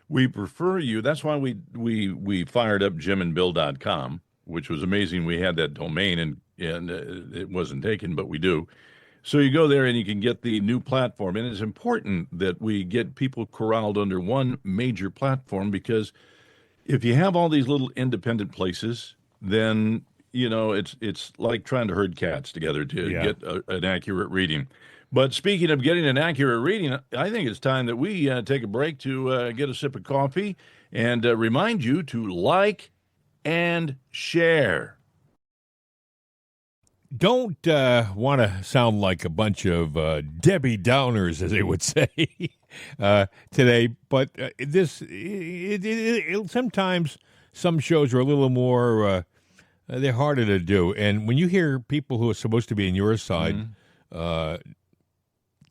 we prefer you. That's why we fired up jimandbill.com, which was amazing. We had that domain, and it wasn't taken, but we do. So you go there and you can get the new platform. And it's important that we get people corralled under one major platform, because if you have all these little independent places, then, it's like trying to herd cats together to get an accurate reading. But speaking of getting an accurate reading, I think it's time that we take a break to get a sip of coffee and remind you to like and share. Don't want to sound like a bunch of Debbie Downers, as they would say, today, but sometimes some shows are a little more, they're harder to do. And when you hear people who are supposed to be on your side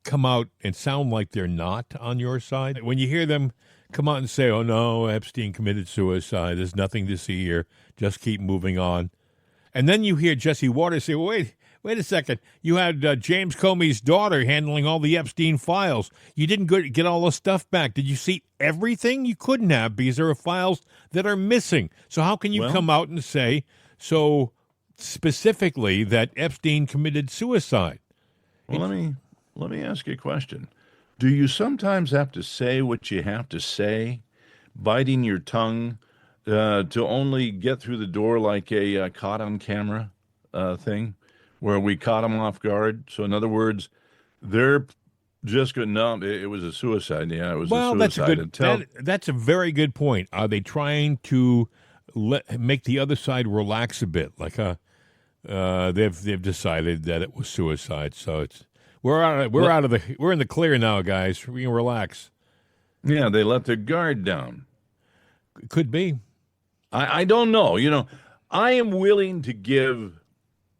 come out and sound like they're not on your side, when you hear them come out and say, oh, no, Epstein committed suicide, there's nothing to see here, just keep moving on. And then you hear Jesse Waters say, wait a second. You had James Comey's daughter handling all the Epstein files. You didn't get all the stuff back. Did you see everything? You couldn't have, because there are files that are missing. So how can you come out and say so specifically that Epstein committed suicide? Well, let me ask you a question. Do you sometimes have to say what you have to say, biting your tongue, to only get through the door like a caught on camera thing, where we caught them off guard? So in other words, they're just going, no, it was a suicide. Yeah, it was a suicide. That's a very good point. Are they trying to make the other side relax a bit? Like they've decided that it was suicide. So we're in the clear now, guys. We can relax. Yeah, they let their guard down. Could be. I don't know. I am willing to give,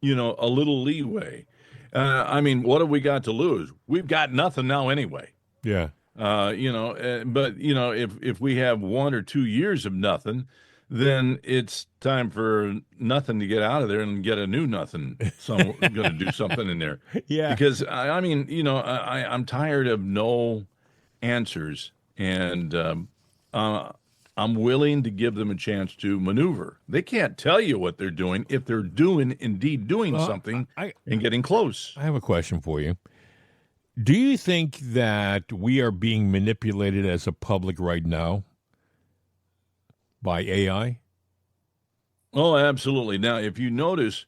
a little leeway. What have we got to lose? We've got nothing now anyway. Yeah. But if we have 1 or 2 years of nothing, then it's time for nothing to get out of there and get a new nothing. So I'm going to do something in there. Yeah. Because, I mean, you know, I'm tired of no answers, and I'm willing to give them a chance to maneuver. They can't tell you what they're doing if they're indeed doing something and getting close. I have a question for you. Do you think that we are being manipulated as a public right now by AI? Oh, absolutely. Now, if you notice,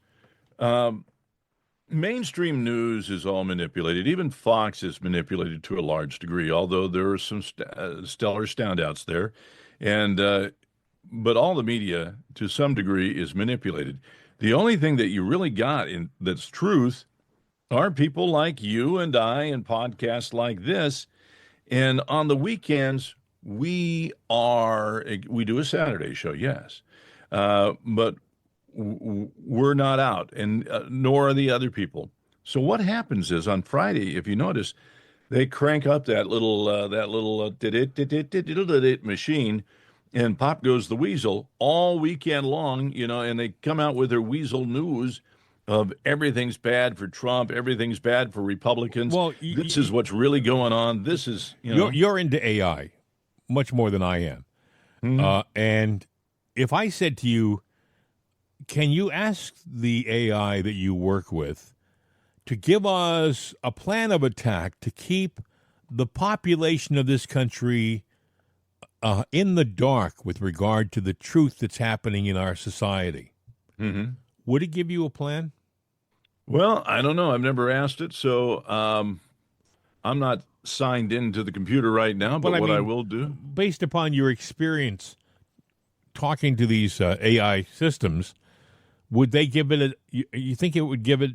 mainstream news is all manipulated. Even Fox is manipulated to a large degree, although there are some stellar standouts there. And but all the media, to some degree, is manipulated. The only thing that you really got that's truth are people like you and I and podcasts like this. And on the weekends, we do a Saturday show, yes, but we're not out, and nor are the other people. So what happens is on Friday, if you notice, they crank up that little machine, and pop goes the weasel all weekend long, you know, and they come out with their weasel news of everything's bad for Trump, everything's bad for Republicans. Well, this is what's really going on. This is, you know. You're into AI much more than I am. Mm-hmm. And if I said to you, can you ask the AI that you work with to give us a plan of attack to keep the population of this country in the dark with regard to the truth that's happening in our society? Mm-hmm. Would it give you a plan? Well, I don't know. I've never asked it, so I'm not signed into the computer right now, but what I will do. Based upon your experience talking to these AI systems, would they give it you think it would give it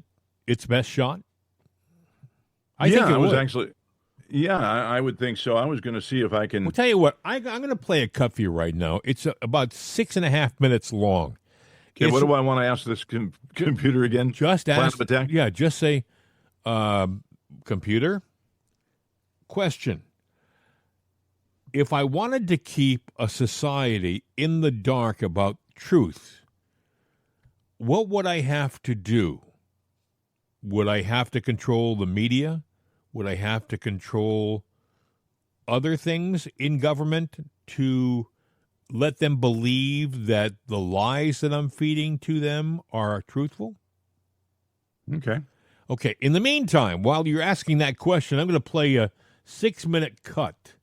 its best shot? I think it would. I would think so. I was going to see if I can. Well, tell you what, I'm going to play a cut for you right now. It's about 6.5 minutes long. Okay, what do I want to ask this computer again? Just plan ask. of attack? Yeah, just say, computer, question. If I wanted to keep a society in the dark about truth, what would I have to do? Would I have to control the media? Would I have to control other things in government to let them believe that the lies that I'm feeding to them are truthful? Okay. Okay. In the meantime, while you're asking that question, I'm going to play a 6-minute cut.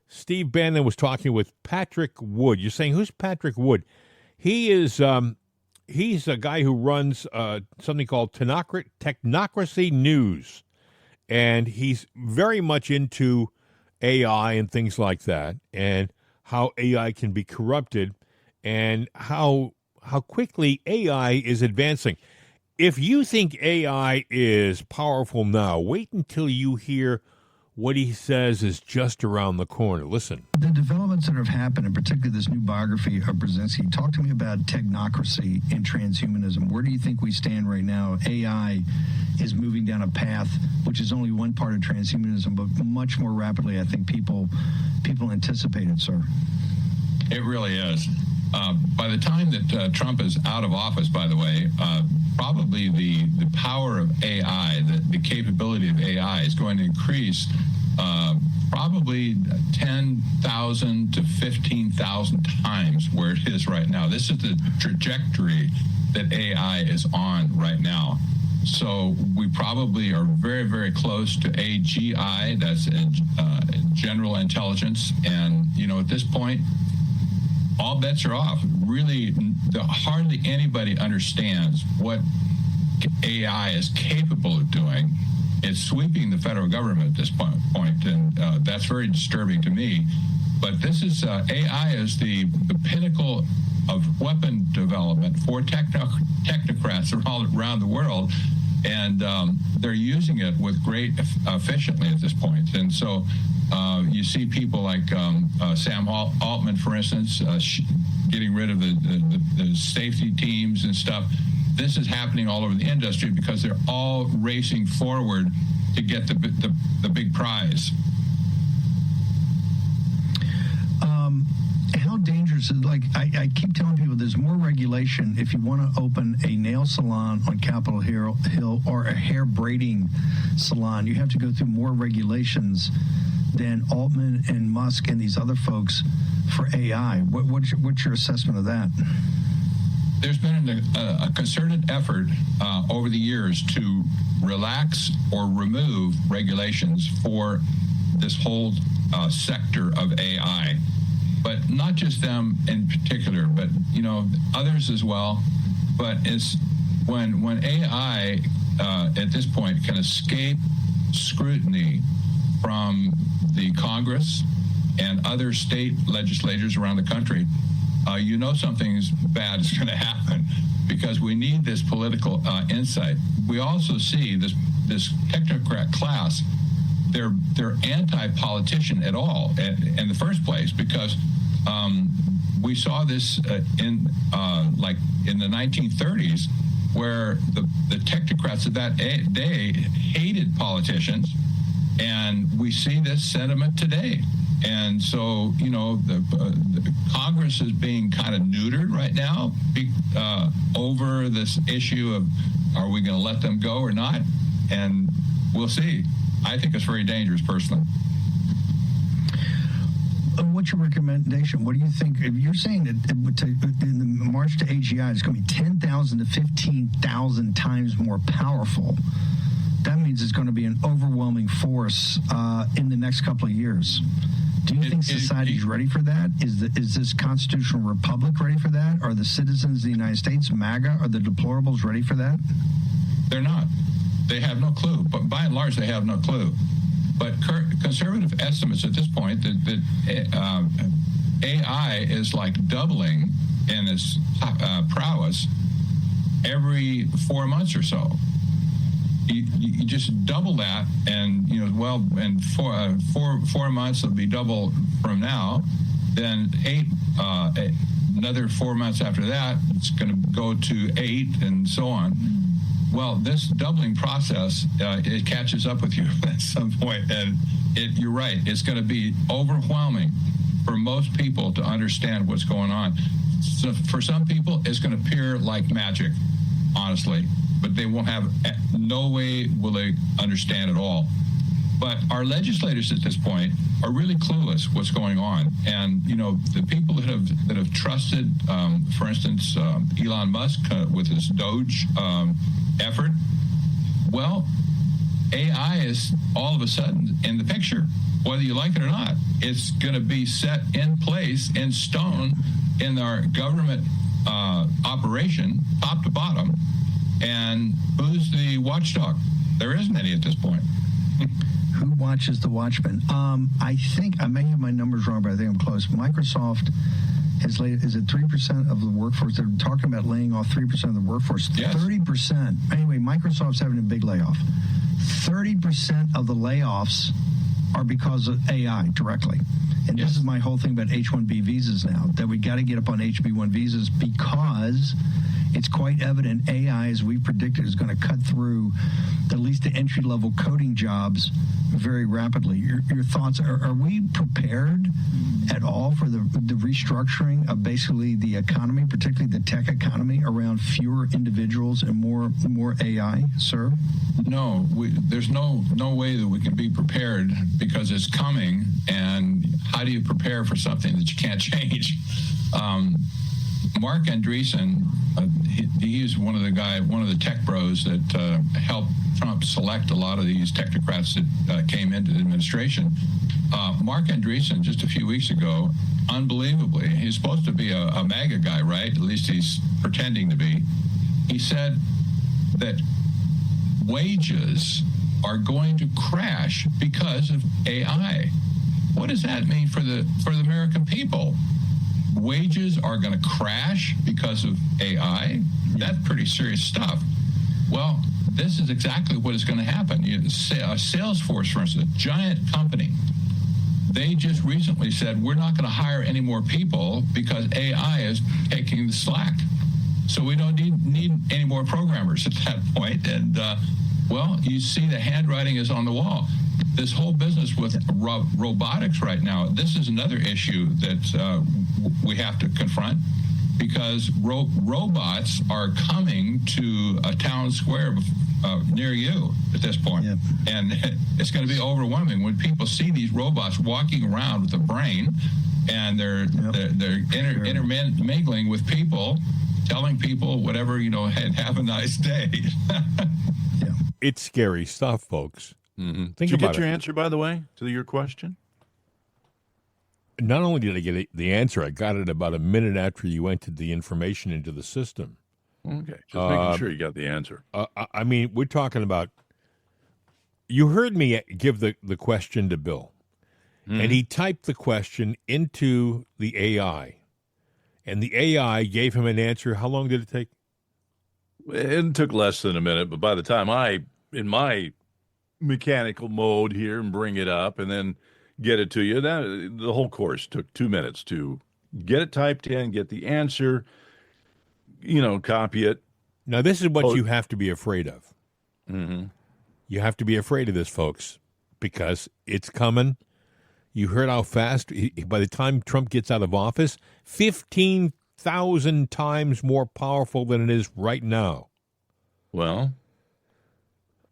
Steve Bannon was talking with Patrick Wood. You're saying, who's Patrick Wood? He is he's a guy who runs something called Technocracy News, and he's very much into AI and things like that, and how AI can be corrupted, and how quickly AI is advancing. If you think AI is powerful now, wait until you hear what he says is just around the corner. Listen. The developments that have happened, and particularly this new biography of Brzezinski, talk to me about technocracy and transhumanism. Where do you think we stand right now? AI is moving down a path which is only one part of transhumanism, but much more rapidly, I think people anticipated, sir. It really is. By the time that Trump is out of office, by the way, probably the power of AI, the capability of AI is going to increase probably 10,000 to 15,000 times where it is right now. This is the trajectory that AI is on right now. So we probably are very, very close to AGI, that's general intelligence. And, you know, at this point, all bets are off. Really, hardly anybody understands what AI is capable of doing. It's sweeping the federal government at this point, and that's very disturbing to me. But this is AI is the pinnacle of weapon development for technocrats around the world, and they're using it with great efficiently at this point. And so you see people like Sam Altman, for instance, getting rid of the safety teams and stuff. This is happening all over the industry because they're all racing forward to get the big prize. How dangerous interested. Like I keep telling people, there's more regulation if you want to open a nail salon on Capitol Hill or a hair braiding salon. You have to go through more regulations than Altman and Musk and these other folks for AI. What's your assessment of that? There's been a concerted effort over the years to relax or remove regulations for this whole sector of AI, but not just them in particular, but others as well. But it's when AI at this point can escape scrutiny from the Congress and other state legislators around the country, something bad is going to happen, because we need this political insight. We also see this technocrat class. They're anti-politician at all in the first place, because we saw this in the 1930s, where the technocrats of that day hated politicians, and we see this sentiment today. And so, the Congress is being kind of neutered right now over this issue of, are we going to let them go or not? And we'll see. I think it's very dangerous, personally. What's your recommendation? What do you think? If you're saying that in the march to AGI, it's going to be 10,000 to 15,000 times more powerful, that means it's going to be an overwhelming force in the next couple of years. Do you think society is ready for that? Is this constitutional republic ready for that? Are the citizens of the United States, MAGA, are the deplorables ready for that? They're not. They have no clue. But by and large, they have no clue. But conservative estimates at this point that AI is like doubling in its prowess every 4 months or so. You just double that, and in 4 months it'll be double from now. Then another 4 months after that, it's going to go to 8, and so on. Well, this doubling process, it catches up with you at some point, and you're right. It's going to be overwhelming for most people to understand what's going on. So for some people, it's going to appear like magic, honestly, but they won't have no way will they understand at all. But our legislators at this point are really clueless what's going on, and the people that have trusted, for instance, Elon Musk with his Doge effort. Well, AI is all of a sudden in the picture, whether you like it or not. It's going to be set in place, in stone, in our government operation, top to bottom. And who's the watchdog? There isn't any at this point. Who watches the watchman? I think I may have my numbers wrong, but I think I'm close. Microsoft has laid, is it 3% of the workforce? They're talking about laying off 3% of the workforce. Yes. 30%. Anyway, Microsoft's having a big layoff. 30% of the layoffs are because of AI directly. And This is my whole thing about H-1B visas now, that we got to get up on HB1 visas, because it's quite evident AI, as we predicted, is going to cut through at least the entry-level coding jobs very rapidly. Your thoughts, are we prepared at all for the restructuring of basically the economy, particularly the tech economy, around fewer individuals and more AI, sir? No, there's no way that we can be prepared, because it's coming, and how do you prepare for something that you can't change? Mark Andreessen, he's one of the tech bros that helped Trump select a lot of these technocrats that came into the administration. Mark Andreessen, just a few weeks ago, unbelievably, he's supposed to be a MAGA guy, right? At least he's pretending to be. He said that wages are going to crash because of AI. What does that mean for the American people? Wages are going to crash because of AI? That's pretty serious stuff. Well, this is exactly what is going to happen. Salesforce, for instance, a giant company, they just recently said, we're not going to hire any more people because AI is taking the slack. So we don't need any more programmers at that point. And, well, you see the handwriting is on the wall. This whole business with robotics right now, this is another issue that we have to confront, because robots are coming to a town square near you at this point. Yep. And it's going to be overwhelming when people see these robots walking around with a brain, and they're intermingling with people, telling people whatever, hey, have a nice day. It's scary stuff, folks. Mm-hmm. Think did you about get your it. answer, by the way, to your question? Not only did I get the answer, I got it about a minute after you entered the information into the system. Okay, just making sure you got the answer. I mean, we're talking about, you heard me give the question to Bill, and he typed the question into the AI, and the AI gave him an answer. How long did it take? It took less than a minute, but by the time in my mechanical mode here, and bring it up and then get it to you, the whole course took 2 minutes to get it typed in, get the answer, copy it. Now, this is what you have to be afraid of. Mm-hmm. You have to be afraid of this, folks, because it's coming. You heard how fast, by the time Trump gets out of office, 15,000 times more powerful than it is right now. Well,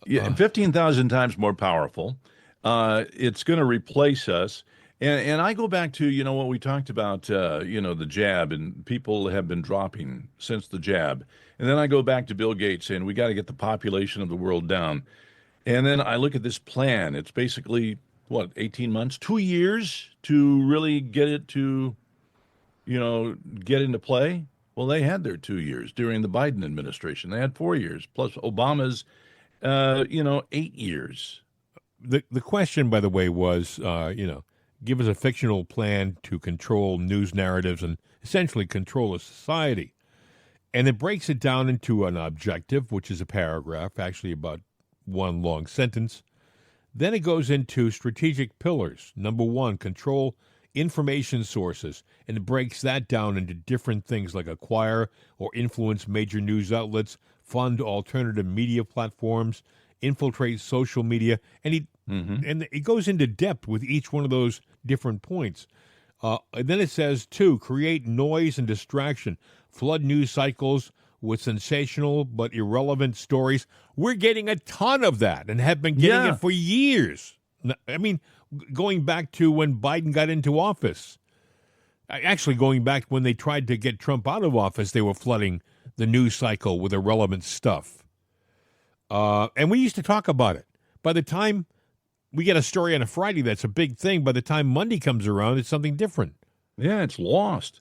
yeah, 15,000 times more powerful. It's going to replace us. And I go back to, what we talked about, the jab, and people have been dropping since the jab. And then I go back to Bill Gates saying we got to get the population of the world down. And then I look at this plan. It's basically, 18 months, 2 years to really get it to, get into play? Well, they had their 2 years during the Biden administration. They had 4 years, plus Obama's, 8 years. The question, by the way, was, give us a fictional plan to control news narratives and essentially control a society. And it breaks it down into an objective, which is a paragraph, actually about one long sentence. Then it goes into strategic pillars. Number one, control information sources. And it breaks that down into different things like acquire or influence major news outlets, fund alternative media platforms, infiltrate social media, and it goes into depth with each one of those different points. And then it says, 2, create noise and distraction, flood news cycles with sensational but irrelevant stories. We're getting a ton of that and have been getting it for years. I mean, going back to when Biden got into office. Actually, going back when they tried to get Trump out of office, they were flooding the news cycle with irrelevant stuff. And we used to talk about it. By the time we get a story on a Friday that's a big thing, by the time Monday comes around, it's something different. Yeah, it's lost.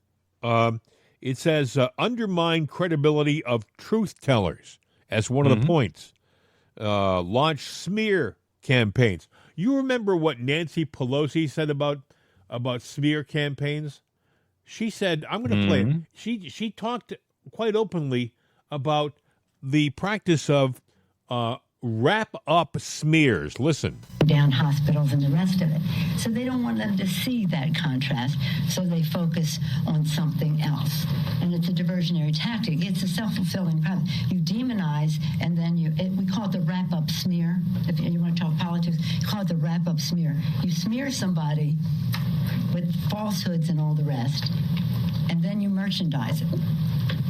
It says undermine credibility of truth tellers as one of the points. Launch smear campaigns. You remember what Nancy Pelosi said about smear campaigns? She said, I'm going to play it. She talked quite openly about the practice of wrap up smears. Listen. Down hospitals and the rest of it. So they don't want them to see that contrast, so they focus on something else. And it's a diversionary tactic. It's a self-fulfilling prophecy. You demonize, and then we call it the wrap-up smear. If you want to talk politics, you call it the wrap-up smear. You smear somebody with falsehoods and all the rest, and then you merchandise it.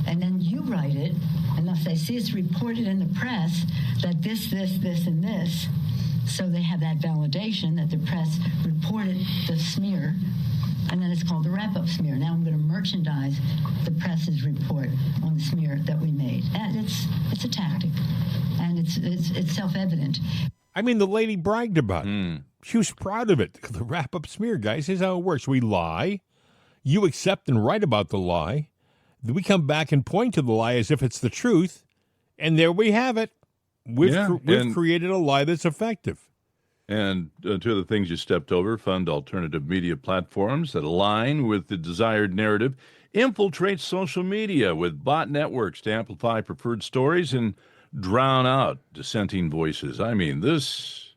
And then you write it, and if they see it's reported in the press that this, and this, so they have that validation that the press reported the smear, and then it's called the wrap-up smear. Now I'm going to merchandise the press's report on the smear that we made. And it's a tactic, and it's self-evident. I mean, the lady bragged about it. She was proud of it. The wrap-up smear, guys, here's how it works. We lie. You accept and write about the lie. We come back and point to the lie as if it's the truth, and there we have it. We've created a lie that's effective. And two of the things you stepped over: fund alternative media platforms that align with the desired narrative, infiltrate social media with bot networks to amplify preferred stories and drown out dissenting voices. I mean, this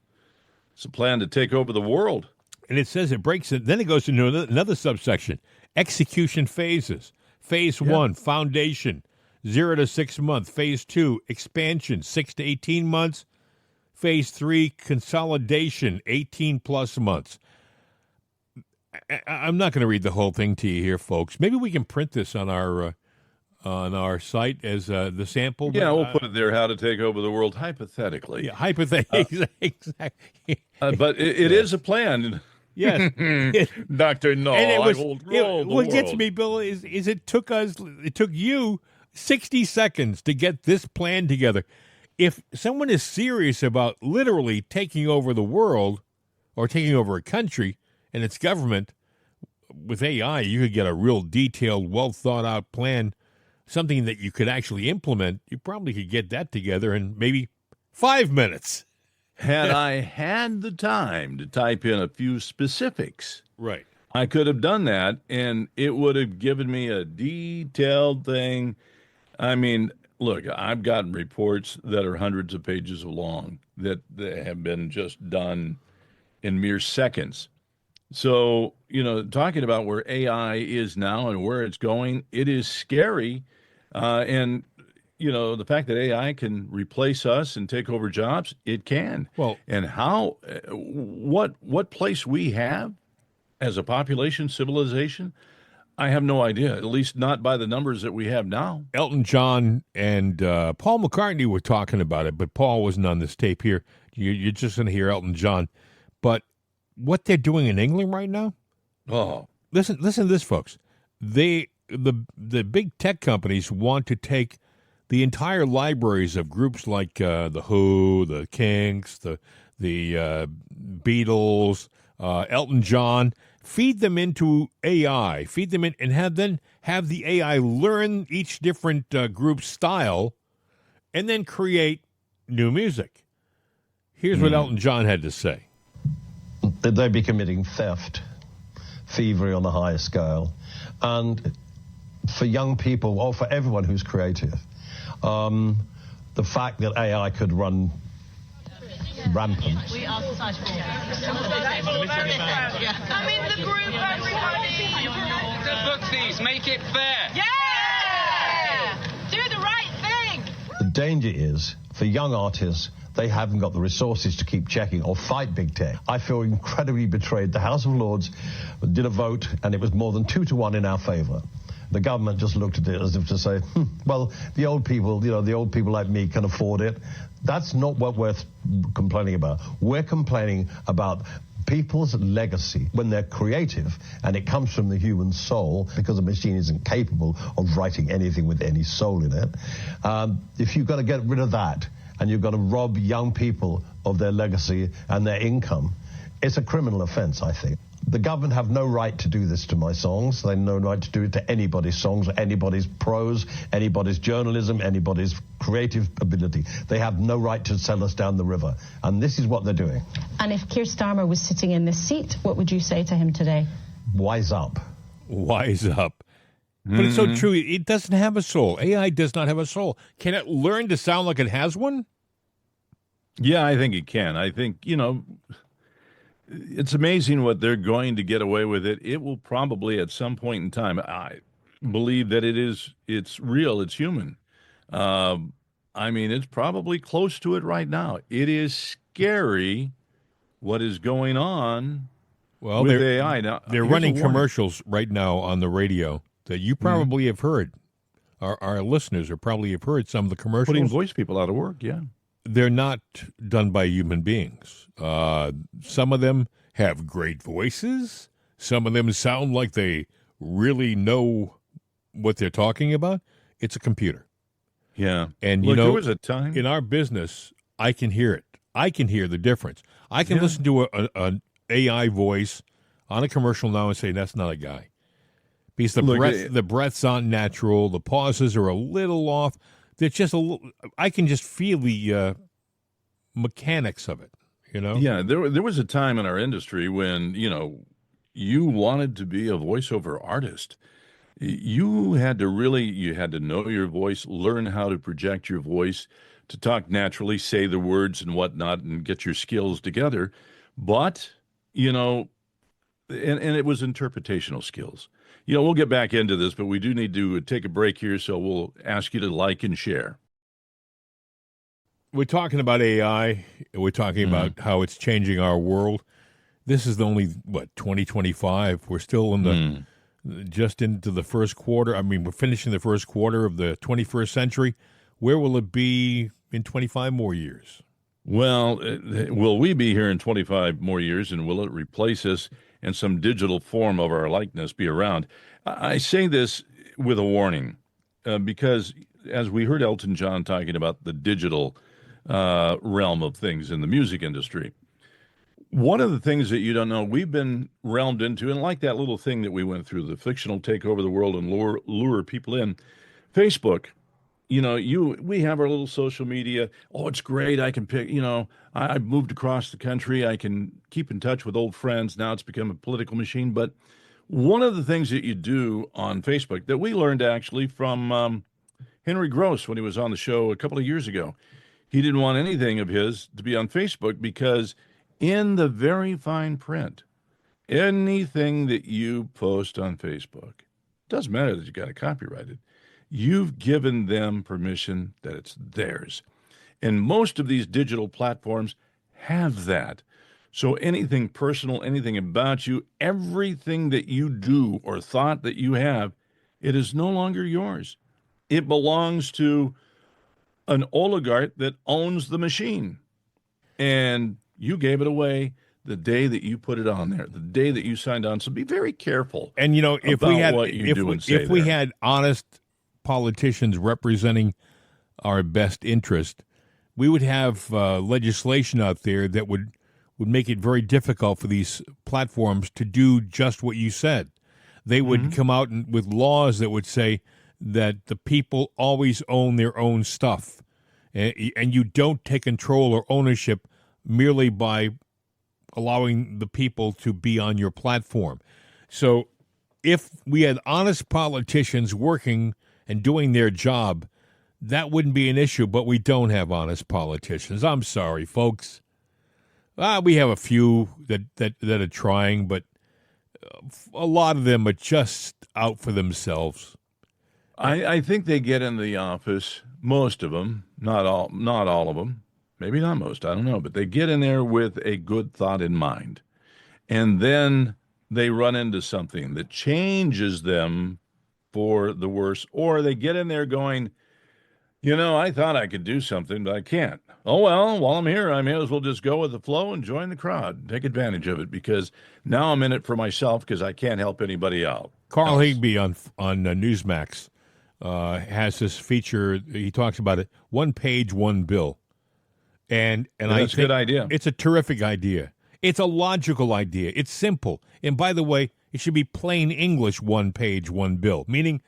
is a plan to take over the world. And it says it breaks it. Then it goes into another subsection: execution phases. Phase 1, foundation, 0 to 6 months. Phase 2, expansion, 6 to 18 months. Phase 3, consolidation, 18 plus months. I'm not going to read the whole thing to you here, folks. Maybe we can print this on our site as the sample. Yeah, we'll put it there. How to take over the world hypothetically. Yeah, hypothetically, exactly. But it is a plan. Yes, Doctor. No, I will rule the what gets world. me, Bill, is it took you 60 seconds to get this plan together. If someone is serious about literally taking over the world or taking over a country and its government with AI, you could get a real detailed, well thought out plan, something that you could actually implement. You probably could get that together in maybe 5 minutes. Had I had the time to type in a few specifics, right, I could have done that, and it would have given me a detailed thing. I mean, look, I've gotten reports that are hundreds of pages long that have been just done in mere seconds. So, talking about where AI is now and where it's going, it is scary. And the fact that AI can replace us and take over jobs, it can. Well, and how, what place we have as a population, civilization, I have no idea, at least not by the numbers that we have now. Elton John and Paul McCartney were talking about it, but Paul wasn't on this tape here. You're just going to hear Elton John. But what they're doing in England right now, listen to this, folks. The big tech companies want to take the entire libraries of groups like the Who, the Kinks, the Beatles, Elton John, feed them into AI, feed them in, and have the AI learn each different group's style, and then create new music. Here's what Elton John had to say. They'd be committing theft, thievery on the highest scale, and for young people, or for everyone who's creative, the fact that AI could run rampant. We are such I'm in the group, everybody. Book these, make it fair. Yeah! Do the right thing. The danger is, for young artists, they haven't got the resources to keep checking or fight big tech. I feel incredibly betrayed. The House of Lords did a vote, and it was more than 2-1 in our favor. The government just looked at it as if to say, well, the old people like me can afford it. That's not what we're complaining about. We're complaining about people's legacy when they're creative, and it comes from the human soul, because a machine isn't capable of writing anything with any soul in it. If you've got to get rid of that, and you've got to rob young people of their legacy and their income, it's a criminal offense, I think. The government have no right to do this to my songs. They have no right to do it to anybody's songs, anybody's prose, anybody's journalism, anybody's creative ability. They have no right to sell us down the river. And this is what they're doing. And if Keir Starmer was sitting in this seat, what would you say to him today? Wise up. Wise up. But it's so true. It doesn't have a soul. AI does not have a soul. Can it learn to sound like it has one? Yeah, I think it can. I think, it's amazing what they're going to get away with it. It will probably at some point in time, I believe that it's real, it's human. It's probably close to it right now. It is scary what is going on with AI. Now, they're running commercials right now on the radio that you probably have heard. Our listeners probably have heard some of the commercials. Putting voice people out of work, yeah. They're not done by human beings. Some of them have great voices. Some of them sound like they really know what they're talking about. It's a computer. Yeah. And, there was a time in our business, I can hear it. I can hear the difference. I can listen to an AI voice on a commercial now and say, that's not a guy. Because the breath's not natural. The pauses are a little off. It's just I can just feel the mechanics of it, Yeah, there was a time in our industry when, you wanted to be a voiceover artist. You had to know your voice, learn how to project your voice, to talk naturally, say the words and whatnot, and get your skills together. But, and it was interpretational skills. We'll get back into this, but we do need to take a break here, so we'll ask you to like and share. We're talking about AI. We're talking about how it's changing our world. this is only, 2025. We're still in just into the first quarter. I mean, we're finishing the first quarter of the 21st century. Where will it be in 25 more years? Well, will we be here in 25 more years, and will it replace us, and some digital form of our likeness be around? I say this with a warning, because as we heard Elton John talking about the digital realm of things in the music industry, one of the things that you don't know, we've been realmed into, and like that little thing that we went through, the fictional take over the world and lure people in, Facebook. We have our little social media. Oh, it's great. I can pick, I've moved across the country. I can keep in touch with old friends. Now it's become a political machine. But one of the things that you do on Facebook that we learned actually from Henry Gross when he was on the show a couple of years ago, he didn't want anything of his to be on Facebook because in the very fine print, anything that you post on Facebook, doesn't matter that you got it copyrighted, you've given them permission that it's theirs. And most of these digital platforms have that. So anything personal, anything about you, everything that you do or thought that you have, it is no longer yours. It belongs to an oligarch that owns the machine. And you gave it away the day that you put it on there, the day that you signed on. So be very careful. And if we had what you do and say we there. had honest politicians representing our best interest, we would have legislation out there that would make it very difficult for these platforms to do just what you said. They would come out with laws that would say that the people always own their own stuff, and you don't take control or ownership merely by allowing the people to be on your platform. So if we had honest politicians working and doing their job, that wouldn't be an issue, but we don't have honest politicians. I'm sorry, folks. We have a few that are trying, but a lot of them are just out for themselves. I think they get into the office, most of them, not all of them, maybe not most, I don't know, but they get in there with a good thought in mind. And then they run into something that changes them for the worse, or they get in there going, I thought I could do something, but I can't. Oh, well, while I'm here, I may as well just go with the flow and join the crowd, take advantage of it, because now I'm in it for myself because I can't help anybody out. Carl Higbee on Newsmax has this feature. He talks about it, one page, one bill. And I think a good idea. It's a terrific idea. It's a logical idea. It's simple. And by the way, it should be plain English, one page, one bill, meaning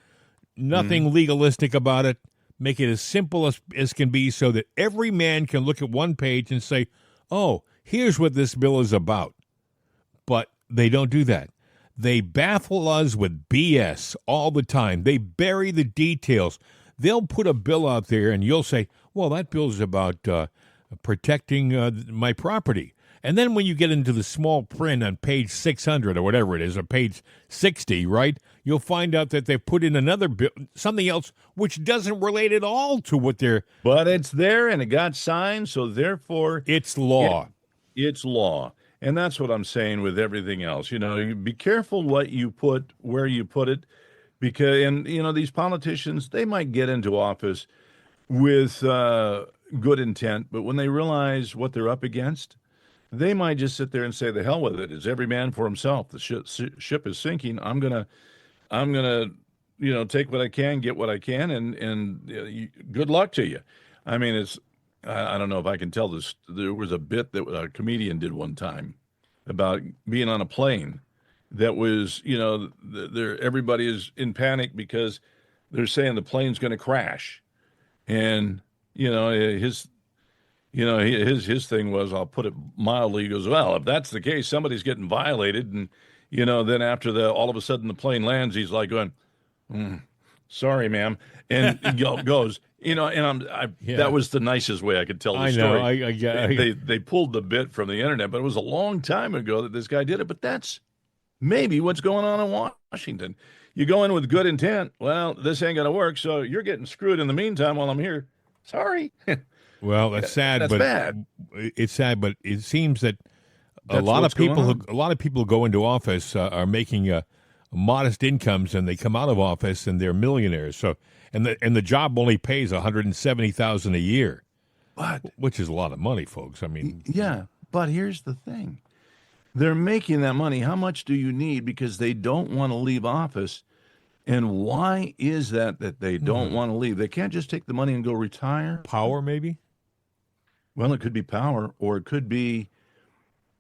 nothing legalistic about it. Make it as simple as can be so that every man can look at one page and say, oh, here's what this bill is about. But they don't do that. They baffle us with BS all the time. They bury the details. They'll put a bill out there and you'll say, well, that bill is about protecting my property. And then when you get into the small print on page 600 or whatever it is, or page 60, right, you'll find out that they've put in another bill, something else, which doesn't relate at all to what they're... But it's there and it got signed, so therefore... It's law. It's law. And that's what I'm saying with everything else. Be careful what you put, where you put it, because, these politicians, they might get into office with good intent, but when they realize what they're up against, they might just sit there and say, the hell with it. It's every man for himself. The ship is sinking. I'm gonna, take what I can, get what I can, and good luck to you. I mean, I don't know if I can tell this. There was a bit that a comedian did one time about being on a plane that was, everybody is in panic because they're saying the plane's going to crash. And, his thing was, I'll put it mildly, he goes, well, if that's the case, somebody's getting violated. And, then after all of a sudden the plane lands, he's like going, sorry, ma'am. And he goes, that was the nicest way I could tell the story. They pulled the bit from the internet, but it was a long time ago that this guy did it. But that's maybe what's going on in Washington. You go in with good intent. Well, this ain't going to work. So you're getting screwed in the meantime while I'm here. Sorry. Well, that's sad. That's bad. It's sad, but it seems that lot of people who go into office are making modest incomes, and they come out of office and they're millionaires. So, and the job only pays $170,000 a year, which is a lot of money, folks. I mean, yeah. But here's the thing: they're making that money. How much do you need? Because they don't want to leave office. And why is that they don't want to leave? They can't just take the money and go retire? Power, maybe? Well, it could be power, or it could be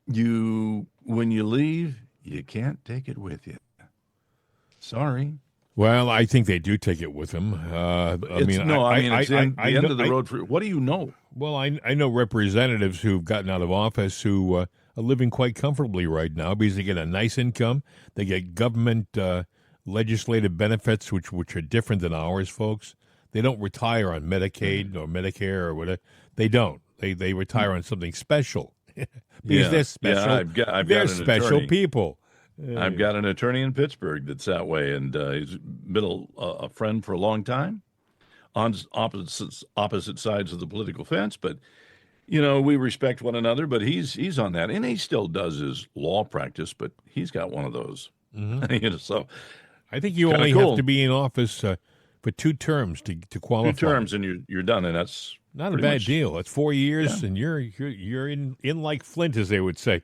when you leave, you can't take it with you. Sorry. Well, I think they do take it with them. It's the end of the road for. What do you know? Well, I know representatives who've gotten out of office who are living quite comfortably right now because they get a nice income. They get government legislative benefits, which are different than ours, folks. They don't retire on Medicaid or Medicare or whatever. They don't. They retire on something special because they're special. Yeah, they're special people. I've got an attorney in Pittsburgh that's that way, and he's been a friend for a long time on opposite sides of the political fence. But, we respect one another, but he's on that. And he still does his law practice, but he's got one of those. Mm-hmm. So I think you only have to be in office for 2 terms to qualify. 2 terms, and you're done, and that's not a bad deal. It's 4 years, and you're in like Flint, as they would say.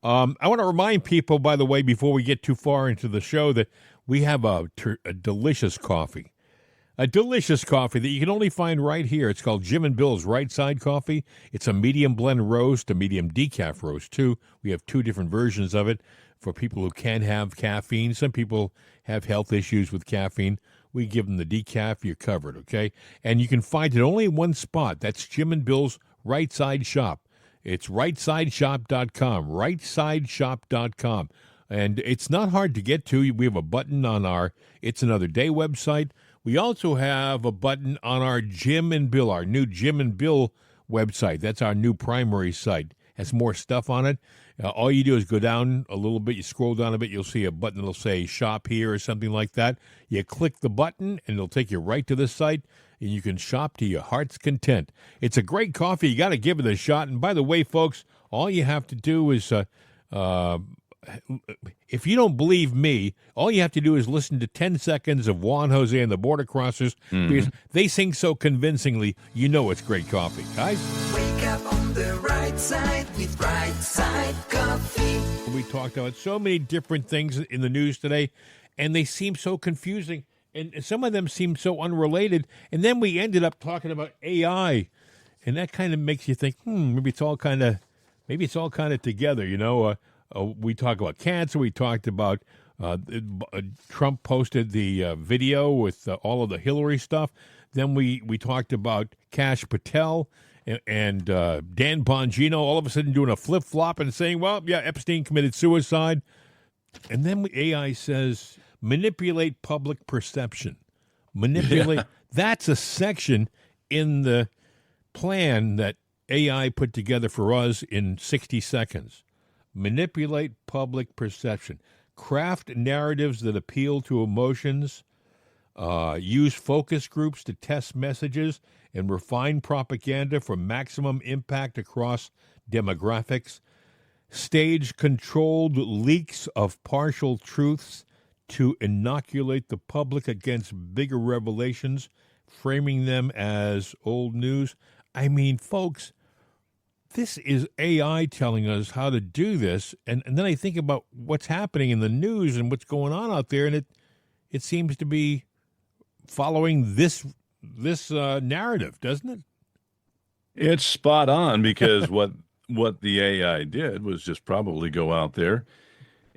I want to remind people, by the way, before we get too far into the show, that we have a delicious coffee. A delicious coffee that you can only find right here. It's called Jim and Bill's Right Side Coffee. It's a medium blend roast, a medium decaf roast, too. We have 2 different versions of it for people who can't have caffeine. Some people have health issues with caffeine. We give them the decaf. You're covered, okay? And you can find it only in one spot. That's Jim and Bill's Right Side Shop. It's rightsideshop.com, rightsideshop.com. And it's not hard to get to. We have a button on our It's Another Day website. We also have a button on our Jim and Bill, our new Jim and Bill website. That's our new primary site. Has more stuff on it. All you do is go down a little bit. You scroll down a bit. You'll see a button that'll say shop here or something like that. You click the button, and it'll take you right to the site, and you can shop to your heart's content. It's a great coffee. You got to give it a shot. And by the way, folks, all you have to do is, if you don't believe me, all you have to do is listen to 10 seconds of Juan Jose and the Border Crossers, because they sing so convincingly, you know it's great coffee. Guys? Wake up on the right side with Right Side Coffee. We talked about so many different things in the news today, and they seem so confusing. And some of them seem so unrelated. And then we ended up talking about AI, and that kind of makes you think, maybe it's all kind of together. We talked about cancer. We talked about Trump posted the video with all of the Hillary stuff. Then we talked about Kash Patel and Dan Bongino all of a sudden doing a flip flop and saying, "Well, yeah, Epstein committed suicide." And then AI says, manipulate public perception. Manipulate. Yeah. That's a section in the plan that AI put together for us in 60 seconds. Manipulate public perception. Craft narratives that appeal to emotions. Use focus groups to test messages and refine propaganda for maximum impact across demographics. Stage controlled leaks of partial truths to inoculate the public against bigger revelations, framing them as old news. I mean, folks, this is AI telling us how to do this. And then I think about what's happening in the news and what's going on out there, and it seems to be following this narrative, doesn't it? It's spot on, because what the AI did was just probably go out there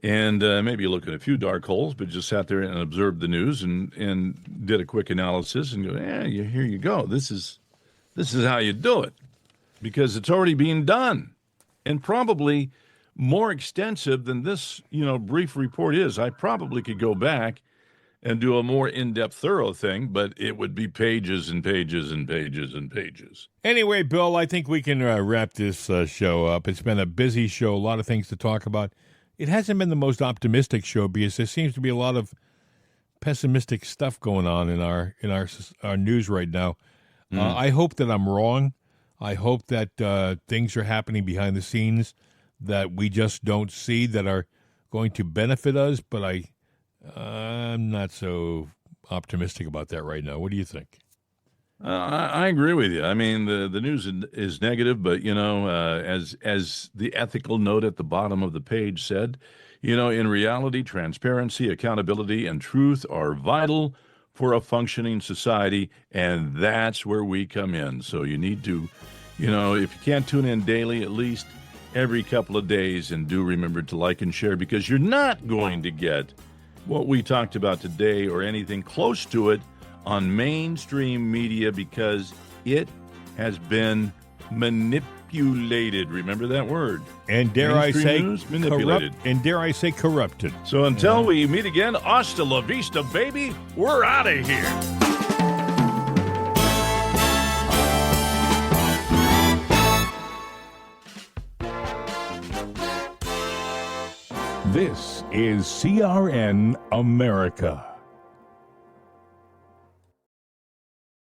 and maybe look at a few dark holes, but just sat there and observed the news and did a quick analysis and go, here you go. This is how you do it, because it's already being done, and probably more extensive than this, brief report is. I probably could go back and do a more in-depth, thorough thing, but it would be pages and pages and pages and pages. Anyway, Bill, I think we can wrap this show up. It's been a busy show, a lot of things to talk about. It hasn't been the most optimistic show because there seems to be a lot of pessimistic stuff going on in our news right now. I hope that I'm wrong. I hope that things are happening behind the scenes that we just don't see that are going to benefit us, but I'm not so optimistic about that right now. What do you think? I agree with you. I mean, the news is negative, but, as the ethical note at the bottom of the page said, in reality, transparency, accountability, and truth are vital for a functioning society, and that's where we come in. So you need to, if you can't tune in daily, at least every couple of days, and do remember to like and share, because you're not going to get what we talked about today or anything close to it on mainstream media, because it has been manipulated. Remember that word. And dare I say manipulated. Corrupted. So until we meet again, hasta la vista, baby. We're out of here. This is CRN America.